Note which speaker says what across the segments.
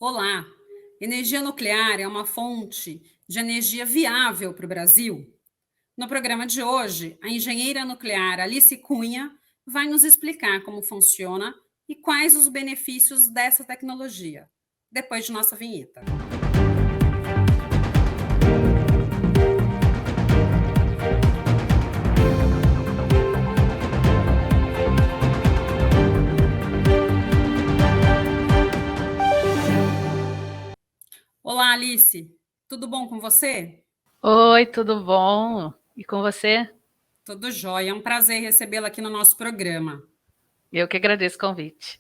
Speaker 1: Olá! Energia nuclear é uma fonte de energia viável para o Brasil? No programa de hoje, a engenheira nuclear Alice Cunha vai nos explicar como funciona e quais os benefícios dessa tecnologia, depois de nossa vinheta. Olá, Alice! Tudo bom com você?
Speaker 2: Oi, tudo bom? E com você?
Speaker 1: Tudo jóia, é um prazer recebê-la aqui no nosso programa.
Speaker 2: Eu que agradeço o convite.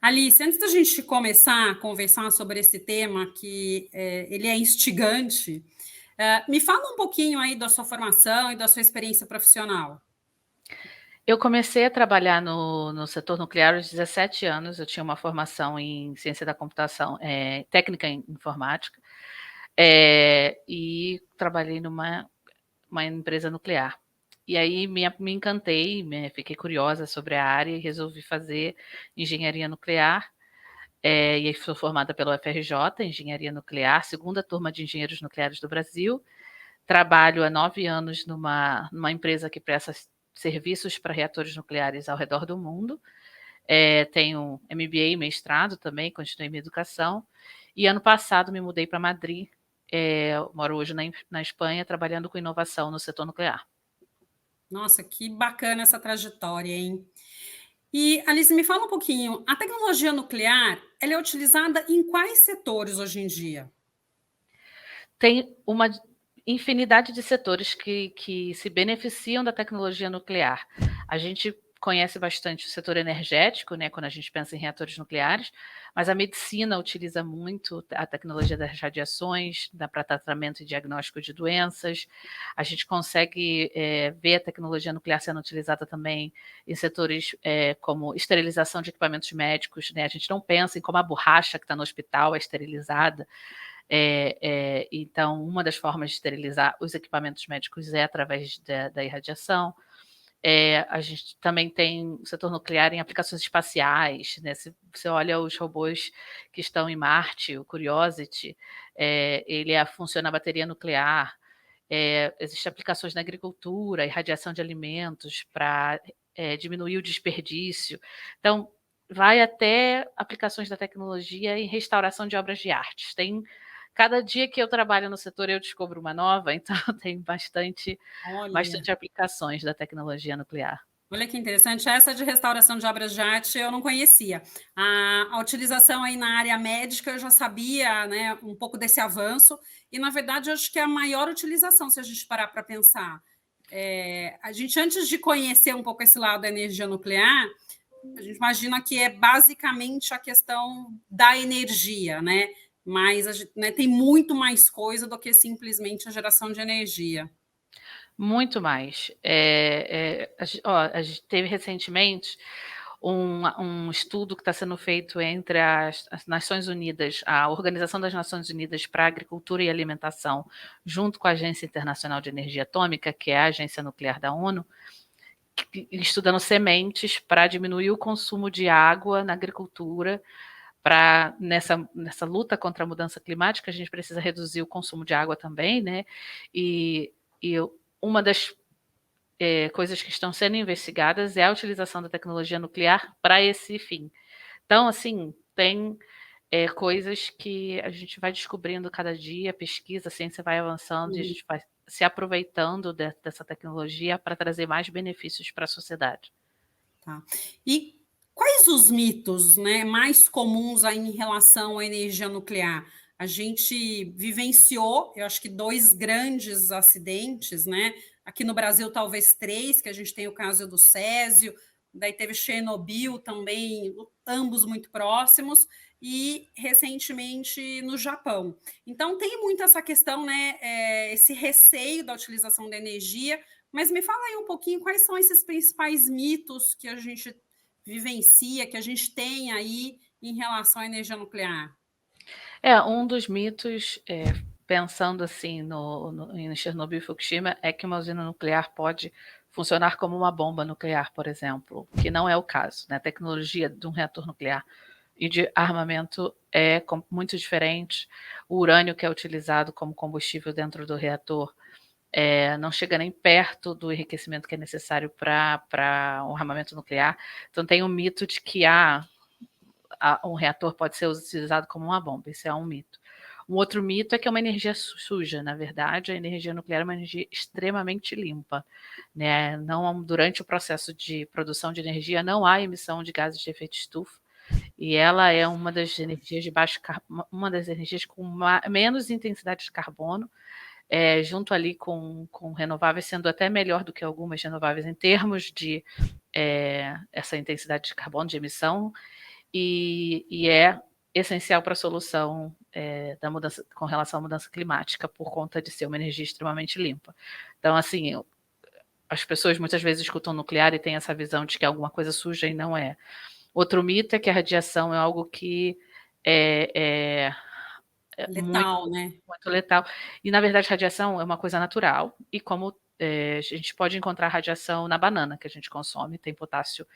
Speaker 1: Alice, antes da gente começar a conversar sobre esse tema, que ele é instigante, me fala um pouquinho aí da sua formação e da sua experiência profissional.
Speaker 2: Eu comecei a trabalhar no setor nuclear aos 17 anos, eu tinha uma formação em ciência da computação, técnica em informática, e trabalhei numa empresa nuclear. E aí me encantei, fiquei curiosa sobre a área e resolvi fazer engenharia nuclear. E aí sou formada pela UFRJ, Engenharia Nuclear, segunda turma de engenheiros nucleares do Brasil. Trabalho há 9 anos numa empresa que presta serviços para reatores nucleares ao redor do mundo. Tenho MBA e mestrado também, continuei minha educação. E ano passado me mudei para Madrid. Moro hoje na Espanha, trabalhando com inovação no setor nuclear.
Speaker 1: Nossa, que bacana essa trajetória, hein? E, Alice, me fala um pouquinho, a tecnologia nuclear, ela é utilizada em quais setores hoje em dia?
Speaker 2: Tem uma infinidade de setores que se beneficiam da tecnologia nuclear. A gente conhece bastante o setor energético, né, quando a gente pensa em reatores nucleares, mas a medicina utiliza muito a tecnologia das radiações para tratamento e diagnóstico de doenças. A gente consegue ver a tecnologia nuclear sendo utilizada também em setores como esterilização de equipamentos médicos, né? A gente não pensa em como a borracha que está no hospital é esterilizada. Então, uma das formas de esterilizar os equipamentos médicos é através da irradiação. A gente também tem o setor nuclear em aplicações espaciais, né? Se você olha os robôs que estão em Marte, o Curiosity, ele funciona a bateria nuclear. Existem aplicações na agricultura, irradiação de alimentos para diminuir o desperdício. Então, vai até aplicações da tecnologia em restauração de obras de arte. Cada dia que eu trabalho no setor, eu descubro uma nova, então tem bastante
Speaker 1: Olha,
Speaker 2: aplicações da tecnologia nuclear.
Speaker 1: olha que interessante, essa de restauração de obras de arte eu não conhecia. A utilização aí na área médica eu já sabia, né, um pouco desse avanço, e na verdade eu acho que é a maior utilização, se a gente parar para pensar. A gente, antes de conhecer um pouco esse lado da energia nuclear, a gente imagina que é basicamente a questão da energia, né? Mas né, tem muito mais coisa do que simplesmente a geração de energia.
Speaker 2: Muito mais. A gente teve recentemente um estudo que está sendo feito entre as Nações Unidas, a Organização das Nações Unidas para a Agricultura e Alimentação, junto com a Agência Internacional de Energia Atômica, que é a agência nuclear da ONU, estudando sementes para diminuir o consumo de água na agricultura. Nessa luta contra a mudança climática, a gente precisa reduzir o consumo de água também, né? E uma das coisas que estão sendo investigadas é a utilização da tecnologia nuclear para esse fim. Então, assim, tem coisas que a gente vai descobrindo cada dia, pesquisa, a ciência vai avançando e a gente vai se aproveitando dessa tecnologia para trazer mais benefícios para a sociedade.
Speaker 1: Tá. E quais os mitos, né, mais comuns aí em relação à energia nuclear? A gente vivenciou, eu acho que dois grandes acidentes, né? Aqui no Brasil, talvez três, que a gente tem o caso do Césio, daí teve Chernobyl também, ambos muito próximos, e recentemente no Japão. Então, tem muito essa questão, né? Esse receio da utilização da energia, mas me fala aí um pouquinho quais são esses principais mitos que a gente vivencia, que a gente tem aí em relação à energia nuclear.
Speaker 2: Um dos mitos, pensando assim em Chernobyl e Fukushima, é que uma usina nuclear pode funcionar como uma bomba nuclear, por exemplo, que não é o caso, né? A tecnologia de um reator nuclear e de armamento é muito diferente. O urânio que é utilizado como combustível dentro do reator não chega nem perto do enriquecimento que é necessário para um armamento nuclear. Então tem um mito de que um reator pode ser utilizado como uma bomba. Isso é um mito. Um outro mito é que é uma energia suja. Na verdade, a energia nuclear é uma energia extremamente limpa, né? Não, durante o processo de produção de energia não há emissão de gases de efeito estufa, e ela é uma das energias de baixo uma das energias com menos intensidade de carbono, junto ali com renováveis, sendo até melhor do que algumas renováveis em termos de essa intensidade de carbono de emissão, e é essencial para a solução da mudança, com relação à mudança climática, por conta de ser uma energia extremamente limpa. Então, assim, as pessoas muitas vezes escutam nuclear e têm essa visão de que é alguma coisa suja, e não é. Outro mito é que a radiação é algo que é muito,
Speaker 1: Letal, né?
Speaker 2: muito letal. E, na verdade, radiação é uma coisa natural, e como a gente pode encontrar radiação na banana que a gente consome, tem potássio,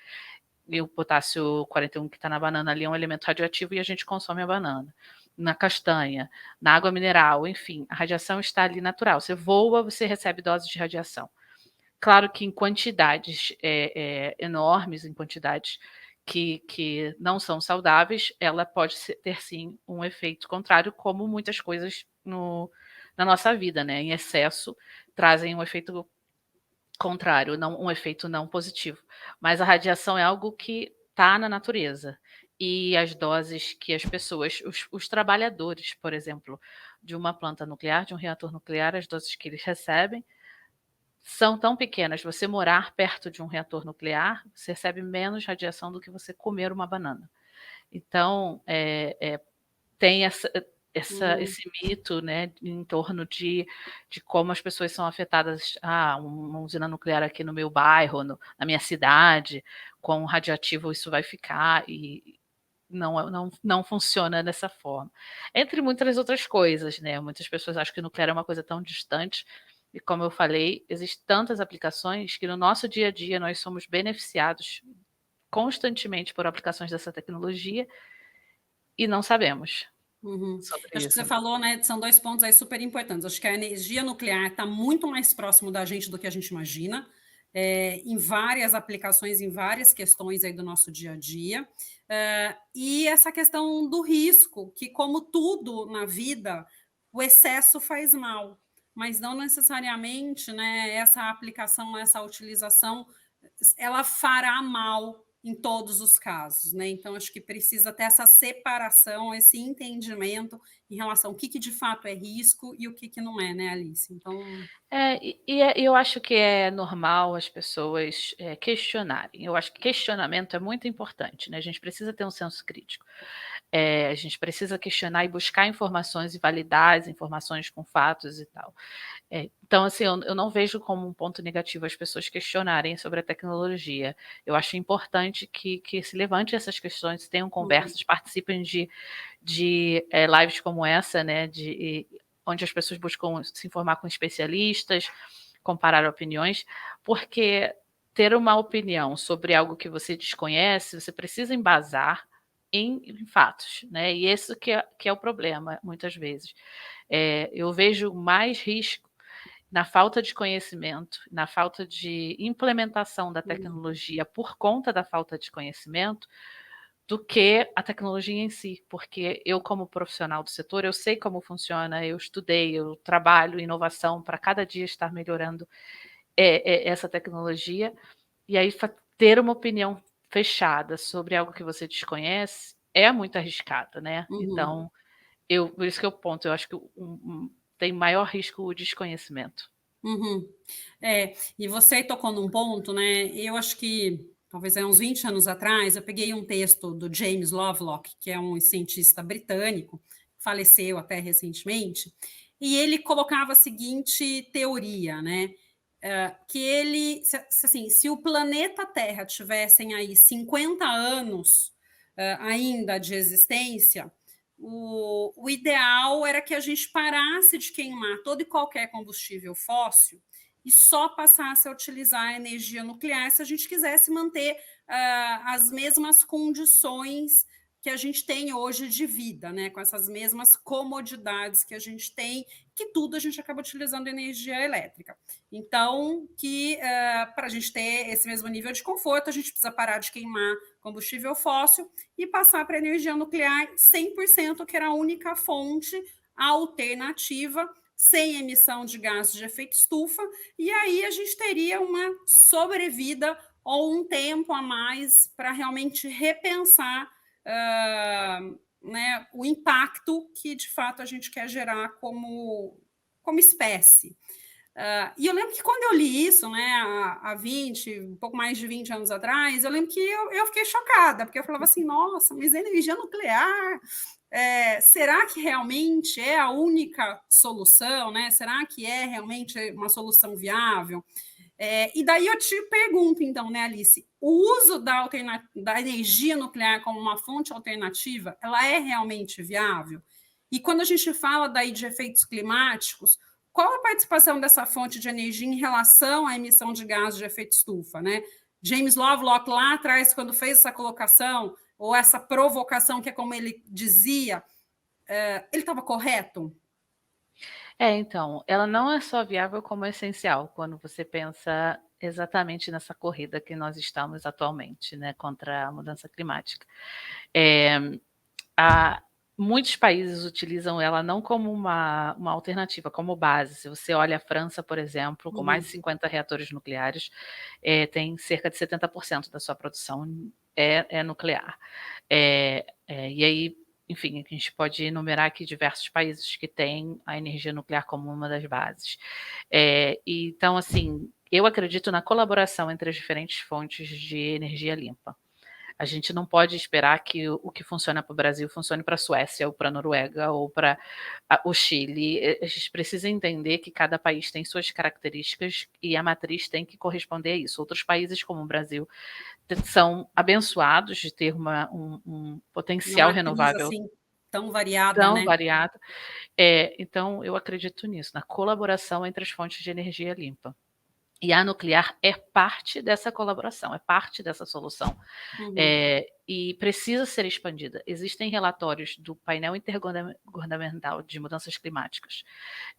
Speaker 2: e o potássio 41 que está na banana ali é um elemento radioativo, e a gente consome a banana. Na castanha, na água mineral, enfim, a radiação está ali natural. Você voa, você recebe doses de radiação. Claro que em quantidades enormes, em quantidades que não são saudáveis, ela pode ter sim um efeito contrário, como muitas coisas na nossa vida, né? Em excesso trazem um efeito contrário, um efeito não positivo. Mas a radiação é algo que está na natureza. E as doses que as pessoas, os trabalhadores, por exemplo, de uma planta nuclear, de um reator nuclear, as doses que eles recebem são tão pequenas. Você morar perto de um reator nuclear, você recebe menos radiação do que você comer uma banana. Então, tem esse mito, né, em torno de como as pessoas são afetadas. Uma usina nuclear aqui no meu bairro, na minha cidade, quão radioativo isso vai ficar, e não funciona dessa forma. Entre muitas outras coisas, né? Muitas pessoas acham que o nuclear é uma coisa tão distante, e como eu falei, existem tantas aplicações que no nosso dia a dia nós somos beneficiados constantemente por aplicações dessa tecnologia e não sabemos sobre
Speaker 1: Acho que você
Speaker 2: isso.
Speaker 1: falou, né? São 2 pontos aí super importantes. Acho que a energia nuclear está muito mais próximo da gente do que a gente imagina, em várias aplicações, em várias questões aí do nosso dia a dia. E essa questão do risco, que, como tudo na vida, o excesso faz mal, mas não necessariamente, né, essa aplicação, essa utilização, ela fará mal em todos os casos, né? Então, acho que precisa ter essa separação, esse entendimento em relação ao que de fato é risco e o que não é, né, Alice? Então,
Speaker 2: Eu acho que é normal as pessoas questionarem. Eu acho que questionamento é muito importante, né? A gente precisa ter um senso crítico. A gente precisa questionar e buscar informações e validar as informações com fatos e tal. Então, assim, eu não vejo como um ponto negativo as pessoas questionarem sobre a tecnologia. Eu acho importante que se levante essas questões, tenham conversas, participem de lives como essa, né, onde as pessoas buscam se informar com especialistas, comparar opiniões, porque ter uma opinião sobre algo que você desconhece, você precisa embasar em fatos, né? E esse que é o problema, muitas vezes. Eu vejo mais risco na falta de conhecimento, na falta de implementação da tecnologia por conta da falta de conhecimento, do que a tecnologia em si, porque eu, como profissional do setor, eu sei como funciona, eu estudei, eu trabalho em inovação para cada dia estar melhorando essa tecnologia, e aí ter uma opinião fechada sobre algo que você desconhece é muito arriscado, né? Então, por isso que eu ponto, eu acho que tem maior risco o desconhecimento.
Speaker 1: E você tocou num ponto, né? Eu acho que talvez há uns 20 anos atrás, eu peguei um texto do James Lovelock, que é um cientista britânico, faleceu até recentemente, e ele colocava a seguinte teoria, né? Que ele, assim, se o planeta Terra tivessem aí 50 anos ainda de existência, o ideal era que a gente parasse de queimar todo e qualquer combustível fóssil e só passasse a utilizar a energia nuclear se a gente quisesse manter as mesmas condições que a gente tem hoje de vida, né? Com essas mesmas comodidades que a gente tem, que tudo a gente acaba utilizando energia elétrica. Então, que para a gente ter esse mesmo nível de conforto, a gente precisa parar de queimar combustível fóssil e passar para a energia nuclear 100%, que era a única fonte alternativa, sem emissão de gases de efeito estufa, e aí a gente teria uma sobrevida ou um tempo a mais para realmente repensar né, o impacto que de fato a gente quer gerar como espécie. E eu lembro que quando eu li isso, né, há 20, um pouco mais de 20 anos atrás, eu lembro que eu fiquei chocada, porque eu falava assim, nossa, mas energia nuclear, será que realmente é a única solução, né? Será que é realmente uma solução viável? E daí eu te pergunto, então, né, Alice, o uso da energia nuclear como uma fonte alternativa, ela é realmente viável? E quando a gente fala daí de efeitos climáticos, qual a participação dessa fonte de energia em relação à emissão de gases de efeito estufa, né? James Lovelock, lá atrás, quando fez essa colocação, ou essa provocação, que é como ele dizia, ele estava correto?
Speaker 2: Então, ela não é só viável como essencial, quando você pensa exatamente nessa corrida que nós estamos atualmente, né, contra a mudança climática. Muitos países utilizam ela não como uma alternativa, como base. Se você olha a França, por exemplo, com mais de 50 reatores nucleares, tem cerca de 70% da sua produção é nuclear. E aí, enfim, a gente pode enumerar aqui diversos países que têm a energia nuclear como uma das bases. Então, assim, eu acredito na colaboração entre as diferentes fontes de energia limpa. A gente não pode esperar que o que funciona para o Brasil funcione para a Suécia, ou para a Noruega, ou para o Chile. A gente precisa entender que cada país tem suas características e a matriz tem que corresponder a isso. Outros países, como o Brasil, são abençoados de ter um potencial renovável
Speaker 1: assim, tão variada,
Speaker 2: tão
Speaker 1: né?
Speaker 2: variado. Então, eu acredito nisso, na colaboração entre as fontes de energia limpa. E a nuclear é parte dessa colaboração, é parte dessa solução. E precisa ser expandida. Existem relatórios do painel intergovernamental de mudanças climáticas,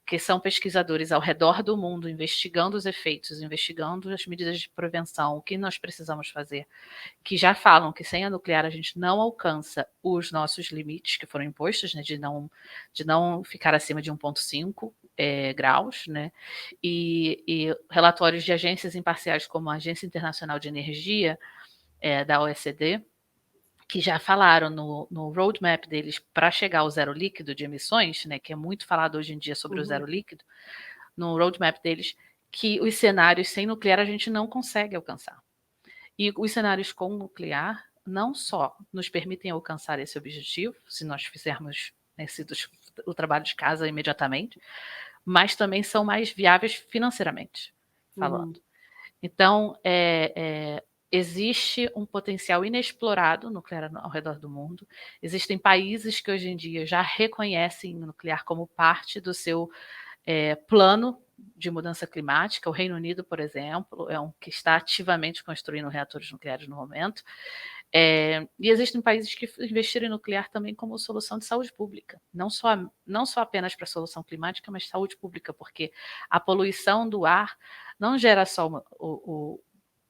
Speaker 2: que são pesquisadores ao redor do mundo investigando os efeitos, investigando as medidas de prevenção, o que nós precisamos fazer, que já falam que sem a nuclear a gente não alcança os nossos limites que foram impostos, né, de não ficar acima de 1,5 graus, né? E relatórios de agências imparciais como a Agência Internacional de Energia, da OECD, que já falaram no roadmap deles para chegar ao zero líquido de emissões, né, que é muito falado hoje em dia sobre o zero líquido, no roadmap deles, que os cenários sem nuclear a gente não consegue alcançar. E os cenários com nuclear não só nos permitem alcançar esse objetivo, se nós fizermos o trabalho de casa imediatamente, mas também são mais viáveis financeiramente falando. Então, existe um potencial inexplorado nuclear ao redor do mundo. Existem países que hoje em dia já reconhecem o nuclear como parte do seu plano de mudança climática. O Reino Unido, por exemplo, é um que está ativamente construindo reatores nucleares no momento. E existem países que investiram em nuclear também como solução de saúde pública, não só apenas para a solução climática, mas saúde pública, porque a poluição do ar não gera só o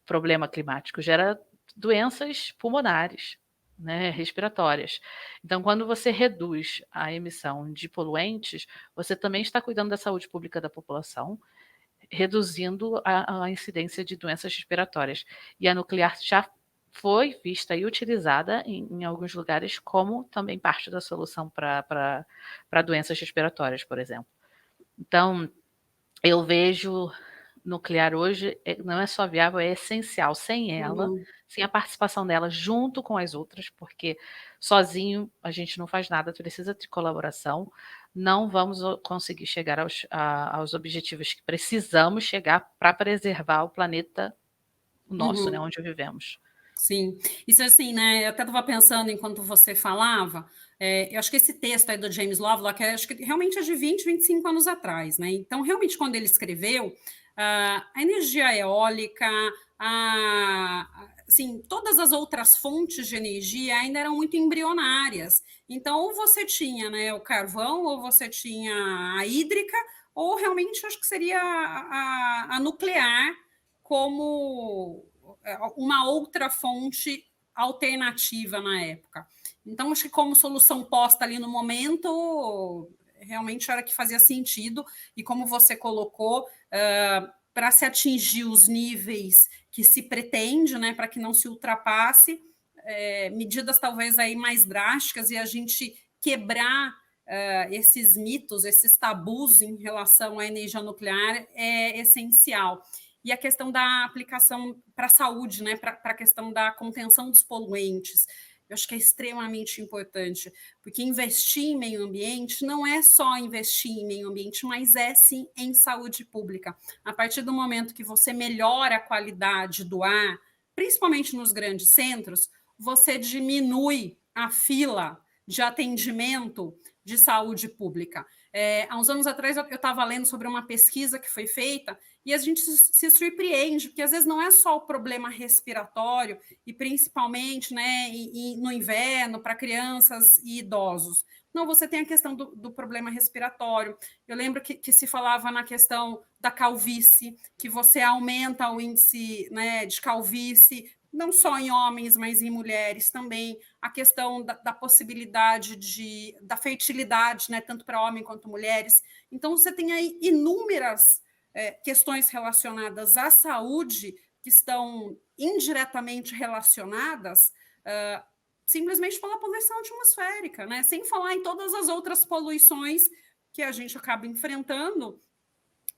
Speaker 2: problema climático, gera doenças pulmonares, né, respiratórias. Então, quando você reduz a emissão de poluentes, você também está cuidando da saúde pública da população, reduzindo a incidência de doenças respiratórias. E a nuclear já foi vista e utilizada em alguns lugares como também parte da solução para doenças respiratórias, por exemplo. Então, eu vejo nuclear hoje não é só viável, é essencial. Sem ela, sem a participação dela junto com as outras, porque sozinho a gente não faz nada, precisa de colaboração. Não vamos conseguir chegar aos objetivos que precisamos chegar para preservar o planeta nosso, né, onde vivemos.
Speaker 1: Sim, isso assim, né? Eu até estava pensando enquanto você falava, eu acho que esse texto aí do James Lovelock, acho que realmente é de 20, 25 anos atrás, né? Então, realmente, quando ele escreveu, a energia eólica, assim, todas as outras fontes de energia ainda eram muito embrionárias. Então, ou você tinha, né, o carvão, ou você tinha a hídrica, ou realmente acho que seria a nuclear como uma outra fonte alternativa na época. Então, acho que como solução posta ali no momento, realmente era que fazia sentido, e como você colocou, para se atingir os níveis que se pretende, né, para que não se ultrapasse, medidas talvez aí mais drásticas e a gente quebrar esses mitos, esses tabus em relação à energia nuclear é essencial. E a questão da aplicação para a saúde, né, para a questão da contenção dos poluentes, eu acho que é extremamente importante, porque investir em meio ambiente não é só investir em meio ambiente, mas é sim em saúde pública. A partir do momento que você melhora a qualidade do ar, principalmente nos grandes centros, você diminui a fila de atendimento de saúde pública. Há uns anos atrás eu estava lendo sobre uma pesquisa que foi feita e a gente se surpreende, porque às vezes não é só o problema respiratório, e principalmente, né, no inverno, para crianças e idosos. Não, você tem a questão do problema respiratório. Eu lembro que se falava na questão da calvície, que você aumenta o índice, né, de calvície, não só em homens, mas em mulheres também. A questão da possibilidade da fertilidade, né, tanto para homens quanto mulheres. Então, você tem aí inúmeras questões relacionadas à saúde que estão indiretamente relacionadas simplesmente pela poluição atmosférica, né? Sem falar em todas as outras poluições que a gente acaba enfrentando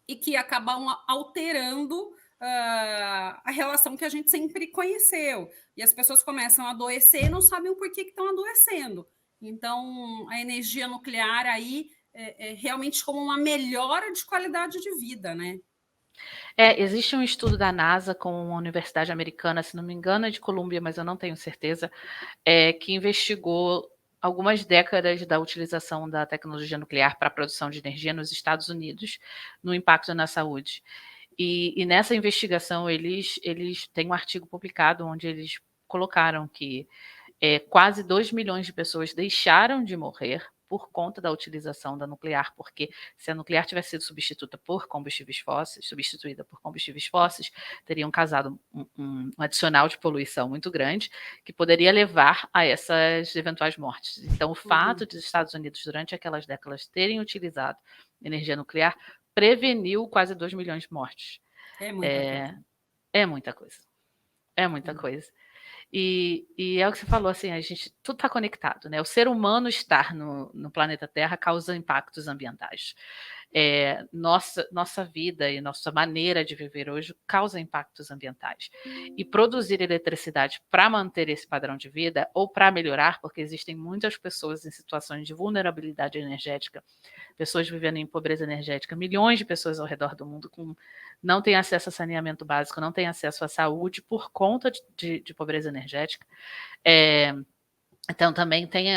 Speaker 1: e que acabam alterando a relação que a gente sempre conheceu. E as pessoas começam a adoecer e não sabem o porquê que estão adoecendo. Então, a energia nuclear aí é realmente como uma melhora de qualidade de vida, né?
Speaker 2: Existe um estudo da NASA com uma universidade americana, se não me engano é de Colômbia, mas eu não tenho certeza, que investigou algumas décadas da utilização da tecnologia nuclear para a produção de energia nos Estados Unidos, no impacto na saúde. E nessa investigação eles têm um artigo publicado onde eles colocaram que quase 2 milhões de pessoas deixaram de morrer por conta da utilização da nuclear, porque se a nuclear tivesse sido substituída por combustíveis fósseis, teriam causado um adicional de poluição muito grande, que poderia levar a essas eventuais mortes. Então, o fato dos Estados Unidos, durante aquelas décadas, terem utilizado energia nuclear, preveniu quase 2 milhões de mortes.
Speaker 1: É muita coisa.
Speaker 2: É muita coisa. É muita coisa. E é o que você falou, assim, a gente tudo está conectado, né? O ser humano estar no planeta Terra causa impactos ambientais. Nossa vida e nossa maneira de viver hoje causa impactos ambientais. E produzir eletricidade para manter esse padrão de vida ou para melhorar, porque existem muitas pessoas em situações de vulnerabilidade energética, pessoas vivendo em pobreza energética, milhões de pessoas ao redor do mundo não têm acesso a saneamento básico, não têm acesso à saúde por conta de pobreza energética. Então, também tem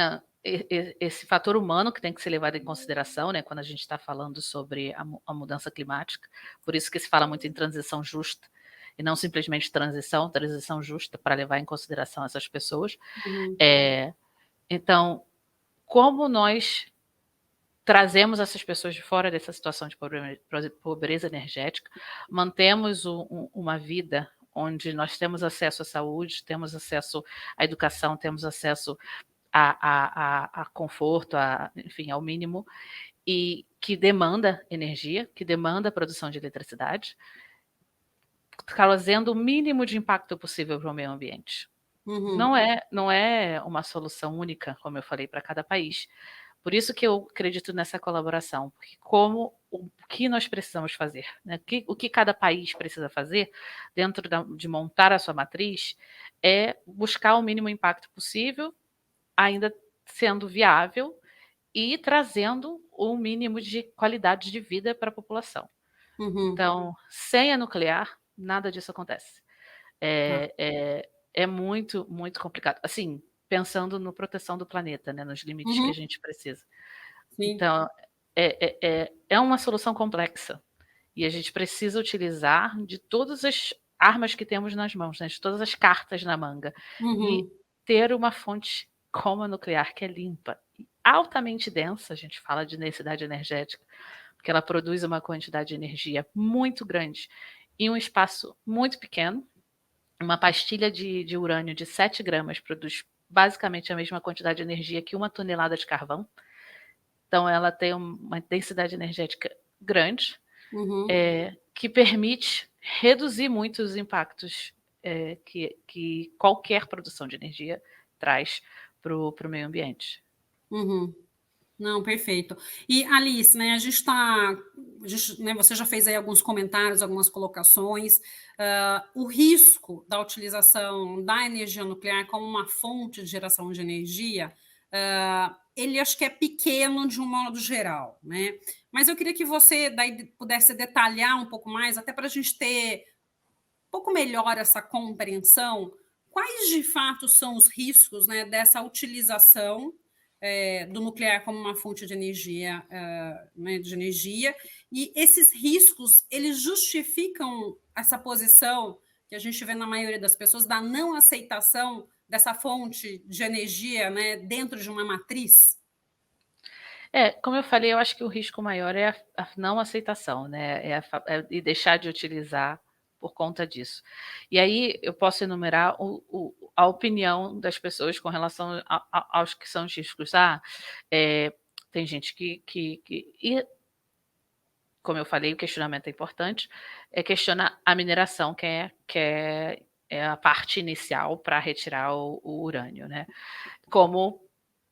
Speaker 2: esse fator humano que tem que ser levado em consideração, né, quando a gente está falando sobre a mudança climática. Por isso que se fala muito em transição justa, e não simplesmente transição justa, para levar em consideração essas pessoas. Então, como nós trazemos essas pessoas de fora dessa situação de pobreza energética, mantemos uma vida onde nós temos acesso à saúde, temos acesso à educação, temos acesso a conforto, enfim, ao mínimo, e que demanda energia, que demanda a produção de eletricidade, causando o mínimo de impacto possível para o meio ambiente. Não é uma solução única, como eu falei, para cada país. Por isso que eu acredito nessa colaboração, porque o que nós precisamos fazer, né? O que cada país precisa fazer dentro de montar a sua matriz é buscar o mínimo impacto possível, ainda sendo viável e trazendo o mínimo de qualidade de vida para a população. Então, sem a nuclear, nada disso acontece. É muito, muito complicado. Assim, pensando na proteção do planeta, né, nos limites que a gente precisa.
Speaker 1: Sim.
Speaker 2: Então, é uma solução complexa. E a gente precisa utilizar de todas armas que temos nas mãos, né, de todas as cartas na manga. E
Speaker 1: Uhum.
Speaker 2: ter uma fonte como a nuclear, que é limpa e altamente densa, a gente fala de densidade energética, porque ela produz uma quantidade de energia muito grande em um espaço muito pequeno. Uma pastilha de urânio de 7 gramas produz basicamente a mesma quantidade de energia que 1 tonelada de carvão. Então ela tem uma densidade energética grande,
Speaker 1: Uhum.
Speaker 2: que permite reduzir muito os impactos que qualquer produção de energia traz para o meio ambiente.
Speaker 1: Uhum. Não, perfeito. E Alice, né, a gente está, né, você já fez aí alguns comentários, algumas colocações. O risco da utilização da energia nuclear como uma fonte de geração de energia, ele acho que é pequeno de um modo geral, né? Mas eu queria que você daí pudesse detalhar um pouco mais, até para a gente ter um pouco melhor essa compreensão. Quais de fato são os riscos, né, dessa utilização do nuclear como uma fonte de energia, né, de energia, e esses riscos, eles justificam essa posição que a gente vê na maioria das pessoas da não aceitação dessa fonte de energia, né, dentro de uma matriz?
Speaker 2: Como eu falei, eu acho que o risco maior é a não aceitação, né, e deixar de utilizar por conta disso. E aí eu posso enumerar a opinião das pessoas com relação aos que são os riscos. Tem gente e como eu falei, o questionamento é importante, questiona a mineração, que é a parte inicial para retirar o urânio, né. Como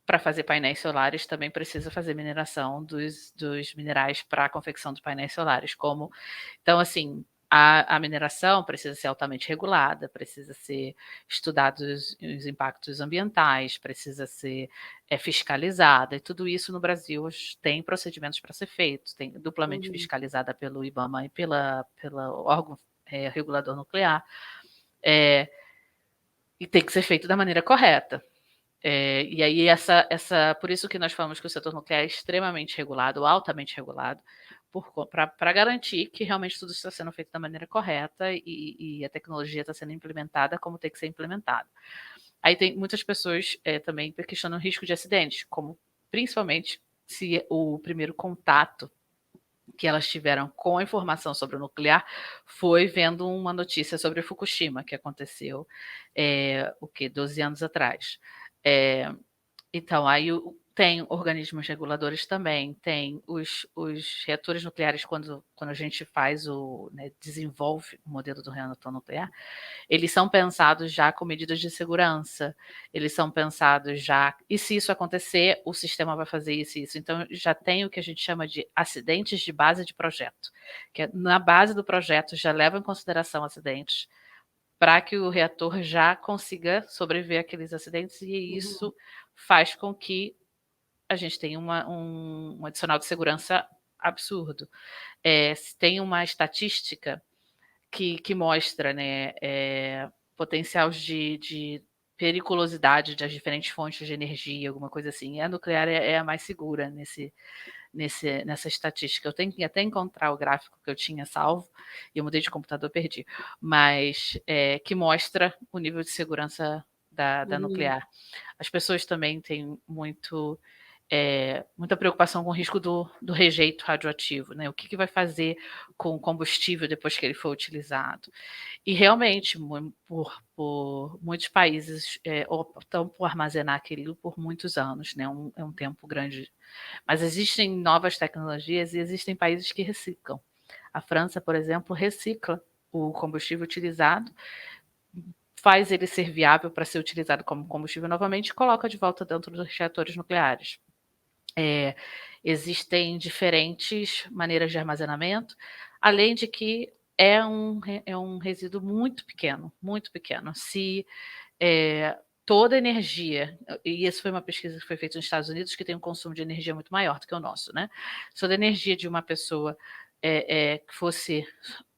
Speaker 2: para fazer painéis solares também precisa fazer mineração dos minerais para a confecção dos painéis solares, então, assim, a mineração precisa ser altamente regulada, precisa ser estudados os impactos ambientais, precisa ser, fiscalizada, e tudo isso no Brasil tem procedimentos para ser feito, tem duplamente
Speaker 1: Uhum,
Speaker 2: fiscalizada pelo IBAMA e pela órgão, regulador nuclear, eh, e tem que ser feito da maneira correta. E aí por isso que nós falamos que o setor nuclear é extremamente regulado, altamente regulado, para garantir que realmente tudo está sendo feito da maneira correta e a tecnologia está sendo implementada como tem que ser implementada. Aí tem muitas pessoas também questionam o risco de acidentes, como principalmente se o primeiro contato que elas tiveram com a informação sobre o nuclear foi vendo uma notícia sobre Fukushima, que aconteceu, o que 12 anos atrás. É, então, aí tem organismos reguladores também, tem os reatores nucleares, quando a gente faz né, desenvolve o modelo do reator nuclear, eles são pensados já com medidas de segurança, eles são pensados já, e se isso acontecer, o sistema vai fazer isso e isso. Então, já tem o que a gente chama de acidentes de base de projeto, que na base do projeto já leva em consideração acidentes, para que o reator já consiga sobreviver àqueles acidentes, e
Speaker 1: uhum,
Speaker 2: isso faz com que a gente tenha um adicional de segurança absurdo. Tem uma estatística que mostra, né, potencial de periculosidade das diferentes fontes de energia, alguma coisa assim. E a nuclear é a mais segura nessa estatística. Eu tenho que até encontrar o gráfico que eu tinha salvo, e eu mudei de computador, perdi, mas que mostra o nível de segurança da
Speaker 1: uhum,
Speaker 2: nuclear. As pessoas também têm muita preocupação com o risco do rejeito radioativo, né? O que vai fazer com o combustível depois que ele for utilizado? E realmente, por muitos países optam por armazenar aquilo por muitos anos, né? É um tempo grande. Mas existem novas tecnologias e existem países que reciclam. A França, por exemplo, recicla o combustível utilizado, faz ele ser viável para ser utilizado como combustível novamente e coloca de volta dentro dos reatores nucleares. Existem diferentes maneiras de armazenamento, além de que é um resíduo muito pequeno, muito pequeno. Se toda a energia, e isso foi uma pesquisa que foi feita nos Estados Unidos, que tem um consumo de energia muito maior do que o nosso, né? Se toda a energia de uma pessoa que fosse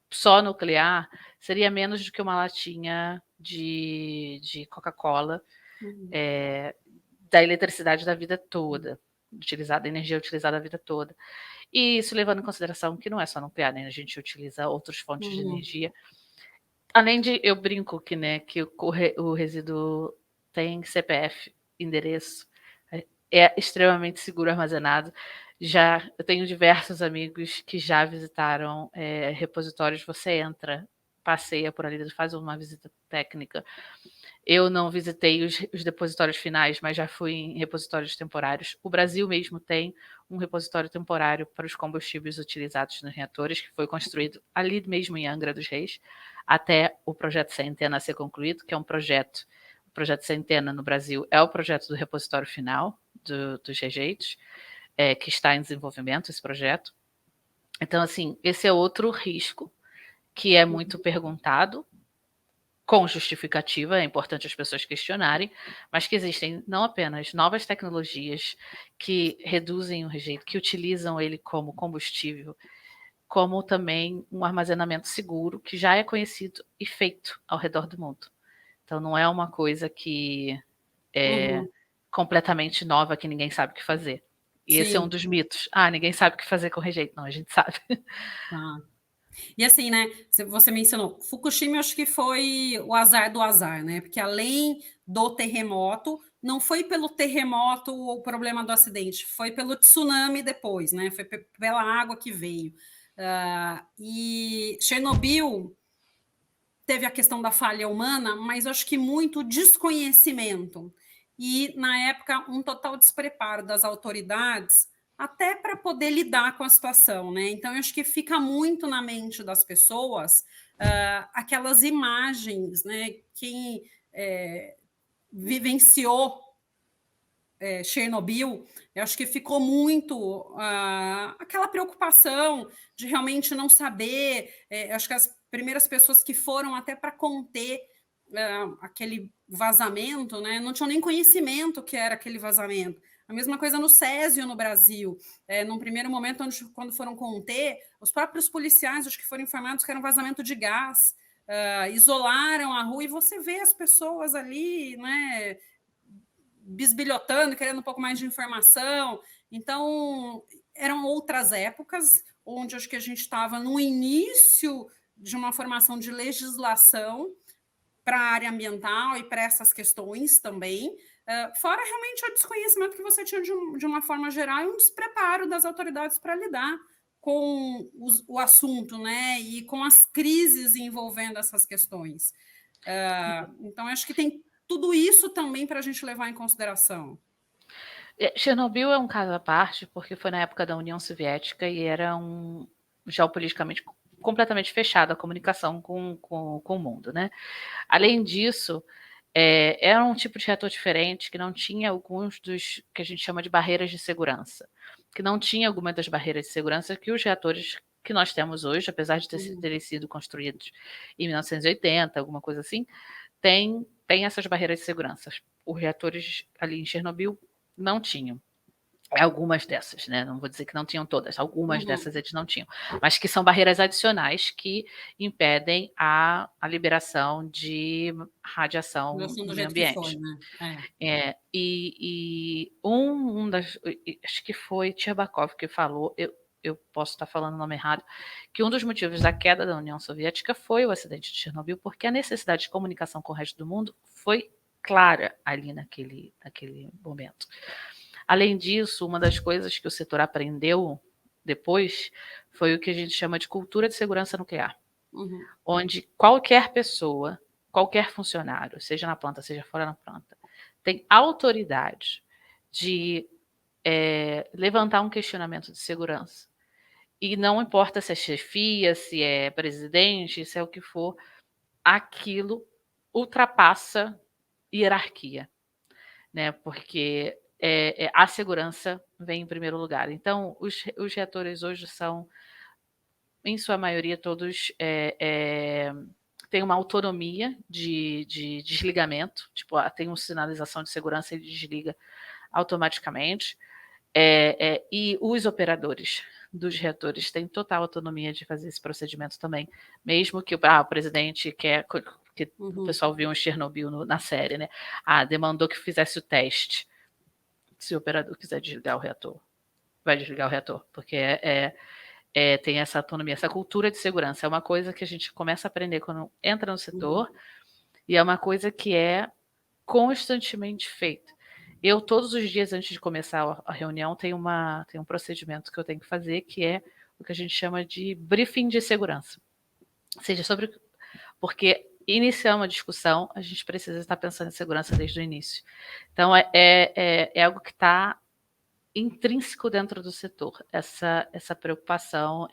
Speaker 2: só nuclear, seria menos do que uma latinha de Coca-Cola,
Speaker 1: uhum,
Speaker 2: é, da eletricidade da vida toda, utilizada, energia utilizada a vida toda. E isso levando em consideração que não é só nuclear, né? A gente utiliza outras fontes de
Speaker 1: uhum,
Speaker 2: energia. além de, eu brinco que, né, que o resíduo tem CPF, endereço, é extremamente seguro armazenado. Eu tenho diversos amigos que já visitaram repositórios. Você entra, passeia por ali, faz uma visita técnica. Eu não visitei os depositórios finais, mas já fui em repositórios temporários. O Brasil mesmo tem um repositório temporário para os combustíveis utilizados nos reatores, que foi construído ali mesmo em Angra dos Reis, até o projeto Centena ser concluído, que é um projeto. O projeto Centena no Brasil é o projeto do repositório final dos rejeitos, que está em desenvolvimento, esse projeto. Então, assim, esse é outro risco que é muito perguntado, com justificativa, é importante as pessoas questionarem, mas que existem não apenas novas tecnologias que reduzem o rejeito, que utilizam ele como combustível, como também um armazenamento seguro, que já é conhecido e feito ao redor do mundo. Então, não é uma coisa que é completamente nova, que ninguém sabe o que fazer. E esse é um dos mitos. Ninguém sabe o que fazer com rejeito. Não, a gente sabe.
Speaker 1: Tá. E assim, né, você mencionou, Fukushima, eu acho que foi o azar do azar, né? Porque além do terremoto, não foi pelo terremoto o problema do acidente, foi pelo tsunami depois, né? Foi pela água que veio. E Chernobyl teve a questão da falha humana, mas eu acho que muito desconhecimento. E, na época, um total despreparo das autoridades até para poder lidar com a situação, né? Então, eu acho que fica muito na mente das pessoas aquelas imagens, né? Quem vivenciou Chernobyl, eu acho que ficou muito aquela preocupação de realmente não saber. Eu acho que as primeiras pessoas que foram até para conter aquele vazamento, né, não tinham nem conhecimento que era aquele vazamento. A mesma coisa no Césio, no Brasil. Num primeiro momento, quando foram conter, os próprios policiais, acho que foram informados que era um vazamento de gás, isolaram a rua e você vê as pessoas ali, né, bisbilhotando, querendo um pouco mais de informação. Então, eram outras épocas, onde acho que a gente estava no início de uma formação de legislação para a área ambiental e para essas questões também, fora realmente o desconhecimento que você tinha de uma forma geral e um despreparo das autoridades para lidar com o assunto, né, e com as crises envolvendo essas questões. Então, acho que tem tudo isso também para a gente levar em consideração.
Speaker 2: Chernobyl é um caso à parte, porque foi na época da União Soviética e era geopoliticamente completamente fechada a comunicação com o mundo, né? Além disso, era um tipo de reator diferente, que não tinha alguns dos que a gente chama de barreiras de segurança, que não tinha algumas das barreiras de segurança que os reatores que nós temos hoje, apesar de terem sido construídos em 1980, alguma coisa assim, tem essas barreiras de segurança. Os reatores ali em Chernobyl não tinham. Algumas dessas, né? Não vou dizer que não tinham todas, algumas dessas eles não tinham, mas que são barreiras adicionais que impedem a liberação de radiação no meio ambiente. E acho que foi Tcherbakov que falou, eu posso estar falando o nome errado, que um dos motivos da queda da União Soviética foi o acidente de Chernobyl, porque a necessidade de comunicação com o resto do mundo foi clara ali naquele momento. Além disso, uma das coisas que o setor aprendeu depois foi o que a gente chama de cultura de segurança nuclear, onde qualquer pessoa, qualquer funcionário, seja na planta, seja fora da planta, tem autoridade de levantar um questionamento de segurança. E não importa se é chefia, se é presidente, se é o que for, aquilo ultrapassa hierarquia, né? Porque a segurança vem em primeiro lugar. Então, os reatores hoje são, em sua maioria, todos têm uma autonomia de desligamento. Tipo, tem uma sinalização de segurança e desliga automaticamente. E os operadores dos reatores têm total autonomia de fazer esse procedimento também, mesmo que o presidente quer, que o pessoal viu em Chernobyl na série, né? Demandou que fizesse o teste. Se o operador quiser desligar o reator, vai desligar o reator, porque tem essa autonomia, essa cultura de segurança. É uma coisa que a gente começa a aprender quando entra no setor, e é uma coisa que é constantemente feita. Eu, todos os dias antes de começar a reunião, tenho um procedimento que eu tenho que fazer, que é o que a gente chama de briefing de segurança. Ou seja, porque iniciar uma discussão, a gente precisa estar pensando em segurança desde o início. Então, é algo que está intrínseco dentro do setor, essa preocupação,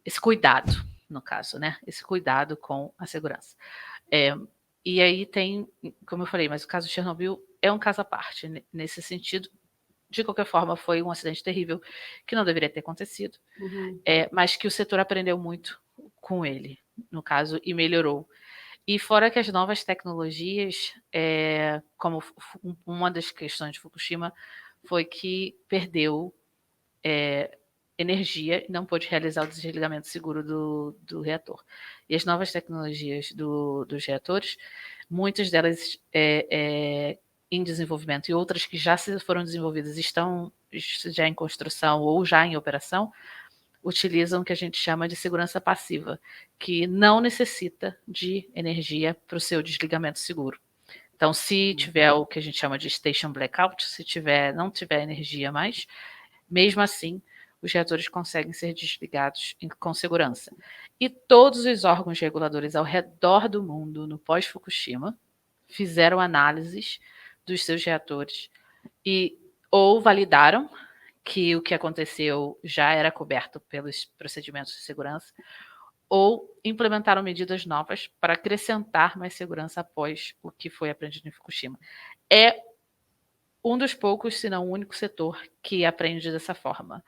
Speaker 2: esse cuidado, no caso, né? Esse cuidado com a segurança. E aí tem, como eu falei, mas o caso de Chernobyl é um caso à parte, nesse sentido. De qualquer forma, foi um acidente terrível que não deveria ter acontecido, mas que o setor aprendeu muito com ele, no caso, e melhorou. E fora que as novas tecnologias, como uma das questões de Fukushima, foi que perdeu energia e não pôde realizar o desligamento seguro do reator. E as novas tecnologias dos reatores, muitas delas em desenvolvimento e outras que já foram desenvolvidas estão já em construção ou já em operação, utilizam o que a gente chama de segurança passiva, que não necessita de energia para o seu desligamento seguro. Então, se tiver o que a gente chama de station blackout, se não tiver energia mais, mesmo assim, os reatores conseguem ser desligados com segurança. E todos os órgãos reguladores ao redor do mundo, no pós-Fukushima, fizeram análises dos seus reatores e ou validaram que o que aconteceu já era coberto pelos procedimentos de segurança, ou implementaram medidas novas para acrescentar mais segurança após o que foi aprendido em Fukushima. É um dos poucos, se não o único setor que aprende dessa forma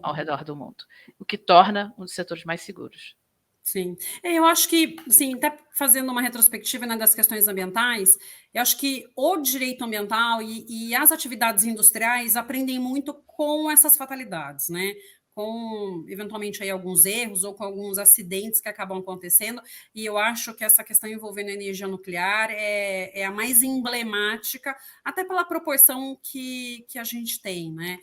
Speaker 2: ao redor do mundo, o que torna um dos setores mais seguros.
Speaker 1: Sim. Eu acho que, assim, até fazendo uma retrospectiva, né, das questões ambientais, eu acho que o direito ambiental e as atividades industriais aprendem muito com essas fatalidades, né? Com, eventualmente, aí, alguns erros ou com alguns acidentes que acabam acontecendo, e eu acho que essa questão envolvendo a energia nuclear é a mais emblemática, até pela proporção que a gente tem, né?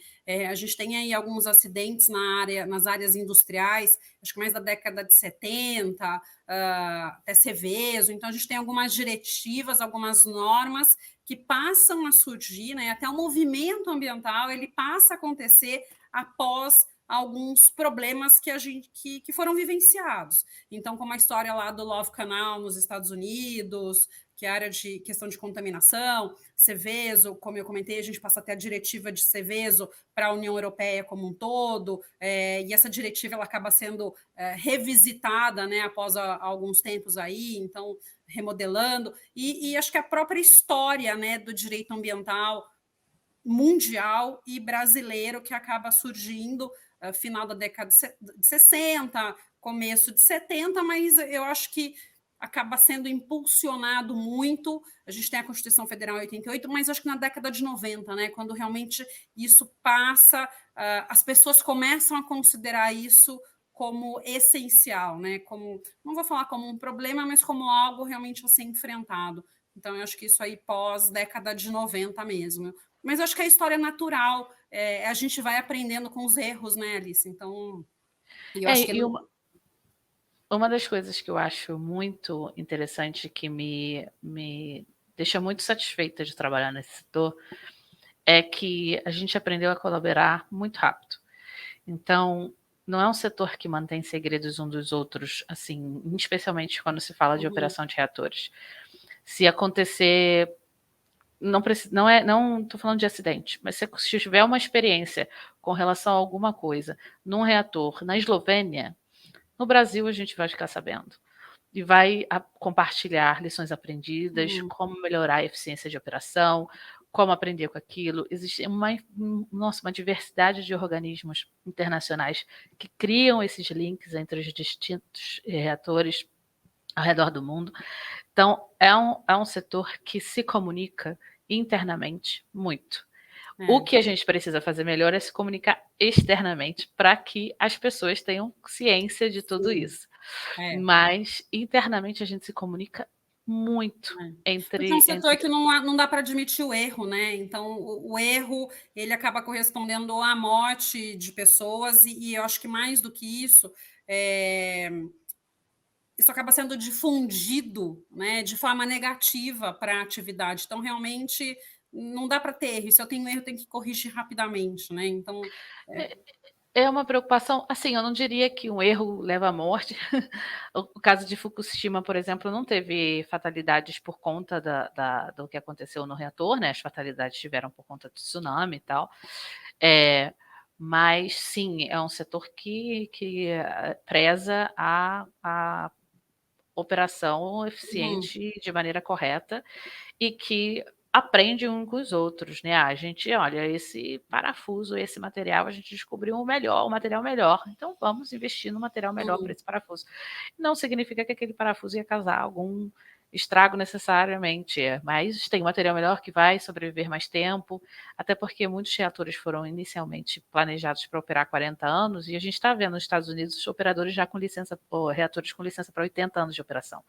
Speaker 1: A gente tem aí alguns acidentes nas áreas industriais, acho que mais da década de 70, até Seveso. Então, a gente tem algumas diretivas, algumas normas que passam a surgir, né? Até o movimento ambiental ele passa a acontecer após alguns problemas que foram vivenciados. Então, como a história lá do Love Canal nos Estados Unidos, que é a área de questão de contaminação, Seveso, como eu comentei, a gente passa até a diretiva de Seveso para a União Europeia como um todo, e essa diretiva ela acaba sendo revisitada, né, após alguns tempos aí, então remodelando, e acho que a própria história, né, do direito ambiental mundial e brasileiro que acaba surgindo final da década de 60, começo de 70, mas eu acho que acaba sendo impulsionado muito. A gente tem a Constituição Federal em 88, mas acho que na década de 90, né, quando realmente isso passa, as pessoas começam a considerar isso como essencial, né? Como, não vou falar como um problema, mas como algo realmente a ser enfrentado. Então, eu acho que isso aí pós década de 90 mesmo. Mas eu acho que a história é natural, a gente vai aprendendo com os erros, né, Alice? Então, eu acho que
Speaker 2: uma das coisas que eu acho muito interessante, que me deixa muito satisfeita de trabalhar nesse setor, é que a gente aprendeu a colaborar muito rápido. Então, não é um setor que mantém segredos um dos outros, assim, especialmente quando se fala de operação de reatores. Se acontecer, não estou falando de acidente, mas se tiver uma experiência com relação a alguma coisa num reator na Eslovênia, no Brasil a gente vai ficar sabendo e vai compartilhar lições aprendidas, como melhorar a eficiência de operação, como aprender com aquilo. Existe uma diversidade de organismos internacionais que criam esses links entre os distintos reatores ao redor do mundo. Então, é um setor que se comunica internamente muito. O que a gente precisa fazer melhor é se comunicar externamente para que as pessoas tenham ciência de tudo isso. Mas internamente a gente se comunica muito
Speaker 1: Porque é um
Speaker 2: entre,
Speaker 1: setor que não dá para admitir o erro, né? Então, o erro ele acaba correspondendo à morte de pessoas, e eu acho que mais do que isso, é, isso acaba sendo difundido, né, de forma negativa para a atividade. Então, realmente, não dá para ter erro. E se eu tenho erro, eu tenho que corrigir rapidamente, né? Então,
Speaker 2: É uma preocupação, assim, eu não diria que um erro leva à morte. O caso de Fukushima, por exemplo, não teve fatalidades por conta do que aconteceu no reator, né? As fatalidades tiveram por conta do tsunami e tal. Mas, sim, é um setor que preza a operação
Speaker 1: uhum,
Speaker 2: eficiente de maneira correta e que aprende um com os outros, né? A gente, olha, esse parafuso, esse material, a gente descobriu um melhor, um material melhor, então vamos investir no material melhor para
Speaker 1: uhum,
Speaker 2: esse parafuso. Não significa que aquele parafuso ia causar algum estrago necessariamente, mas tem um material melhor que vai sobreviver mais tempo, até porque muitos reatores foram inicialmente planejados para operar 40 anos, e a gente está vendo nos Estados Unidos operadores já com licença, ou reatores com licença para 80 anos de operação.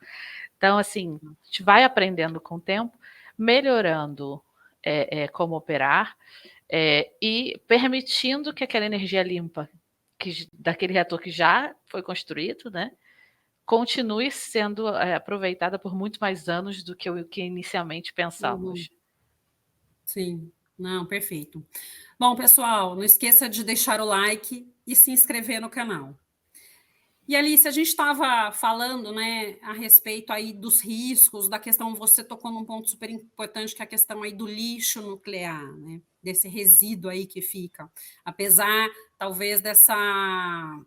Speaker 2: Então, assim, a gente vai aprendendo com o tempo, melhorando como operar, e permitindo que aquela energia limpa daquele reator que já foi construído, né, continue sendo aproveitada por muito mais anos do que o que inicialmente
Speaker 1: uhum.
Speaker 2: pensamos.
Speaker 1: Sim, não, perfeito. Bom, pessoal, não esqueça de deixar o like e se inscrever no canal. E Alice, a gente estava falando, né, a respeito aí dos riscos, da questão, você tocou num ponto super importante, que é a questão aí do lixo nuclear, né, desse resíduo aí que fica, apesar, talvez, dessa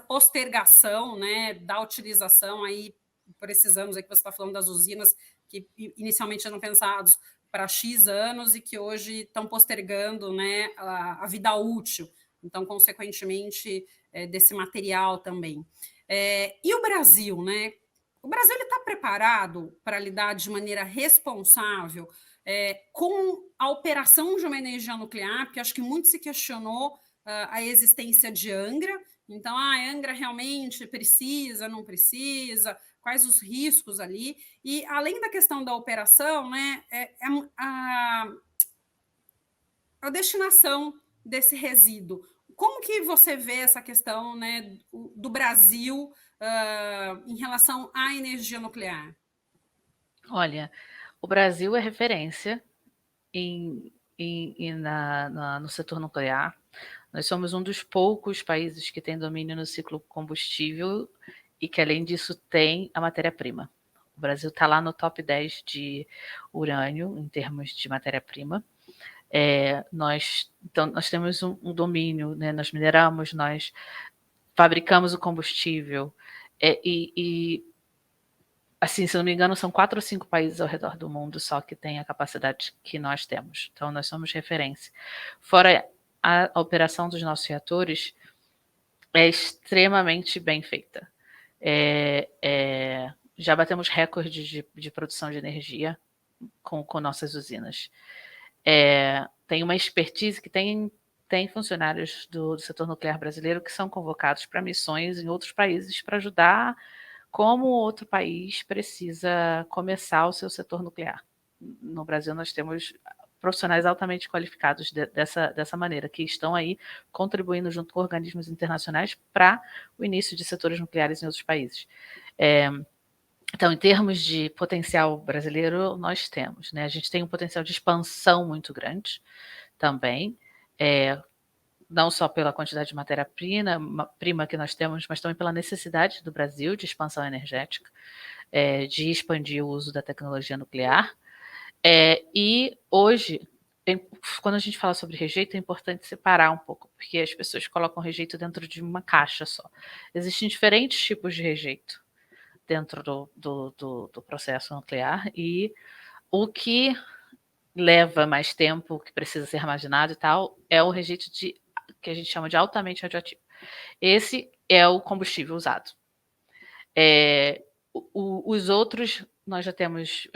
Speaker 1: postergação, né, da utilização aí, por esses anos aí que você está falando das usinas, que inicialmente eram pensados para X anos e que hoje estão postergando, né, a vida útil. Então, consequentemente, desse material também. E o Brasil, né? O Brasil está preparado para lidar de maneira responsável com a operação de uma energia nuclear, porque acho que muito se questionou a existência de Angra. Então, a Angra realmente precisa, não precisa, quais os riscos ali. E, além da questão da operação, né, a destinação desse resíduo. Como que você vê essa questão, né, do Brasil em relação à energia nuclear?
Speaker 2: Olha, o Brasil é referência no setor nuclear. Nós somos um dos poucos países que tem domínio no ciclo combustível e que, além disso, tem a matéria-prima. O Brasil está lá no top 10 de urânio, em termos de matéria-prima. Então, nós temos um domínio, né? Nós mineramos, nós fabricamos o combustível, e assim, se não me engano, são 4 ou 5 países ao redor do mundo só que têm a capacidade que nós temos. Então, nós somos referência. Fora a operação dos nossos reatores, é extremamente bem feita. Já batemos recordes de produção de energia com nossas usinas. Tem uma expertise que tem funcionários do setor nuclear brasileiro que são convocados para missões em outros países para ajudar como outro país precisa começar o seu setor nuclear. No Brasil, nós temos profissionais altamente qualificados dessa maneira, que estão aí contribuindo junto com organismos internacionais para o início de setores nucleares em outros países. Então, em termos de potencial brasileiro, nós temos, né? A gente tem um potencial de expansão muito grande também, não só pela quantidade de matéria-prima que nós temos, mas também pela necessidade do Brasil de expansão energética, de expandir o uso da tecnologia nuclear. E hoje, quando a gente fala sobre rejeito, é importante separar um pouco, porque as pessoas colocam rejeito dentro de uma caixa só. Existem diferentes tipos de rejeito dentro do processo nuclear, e o que leva mais tempo, que precisa ser armazenado e tal, é o rejeito que a gente chama de altamente radioativo. Esse é o combustível usado. Os outros, nós já temos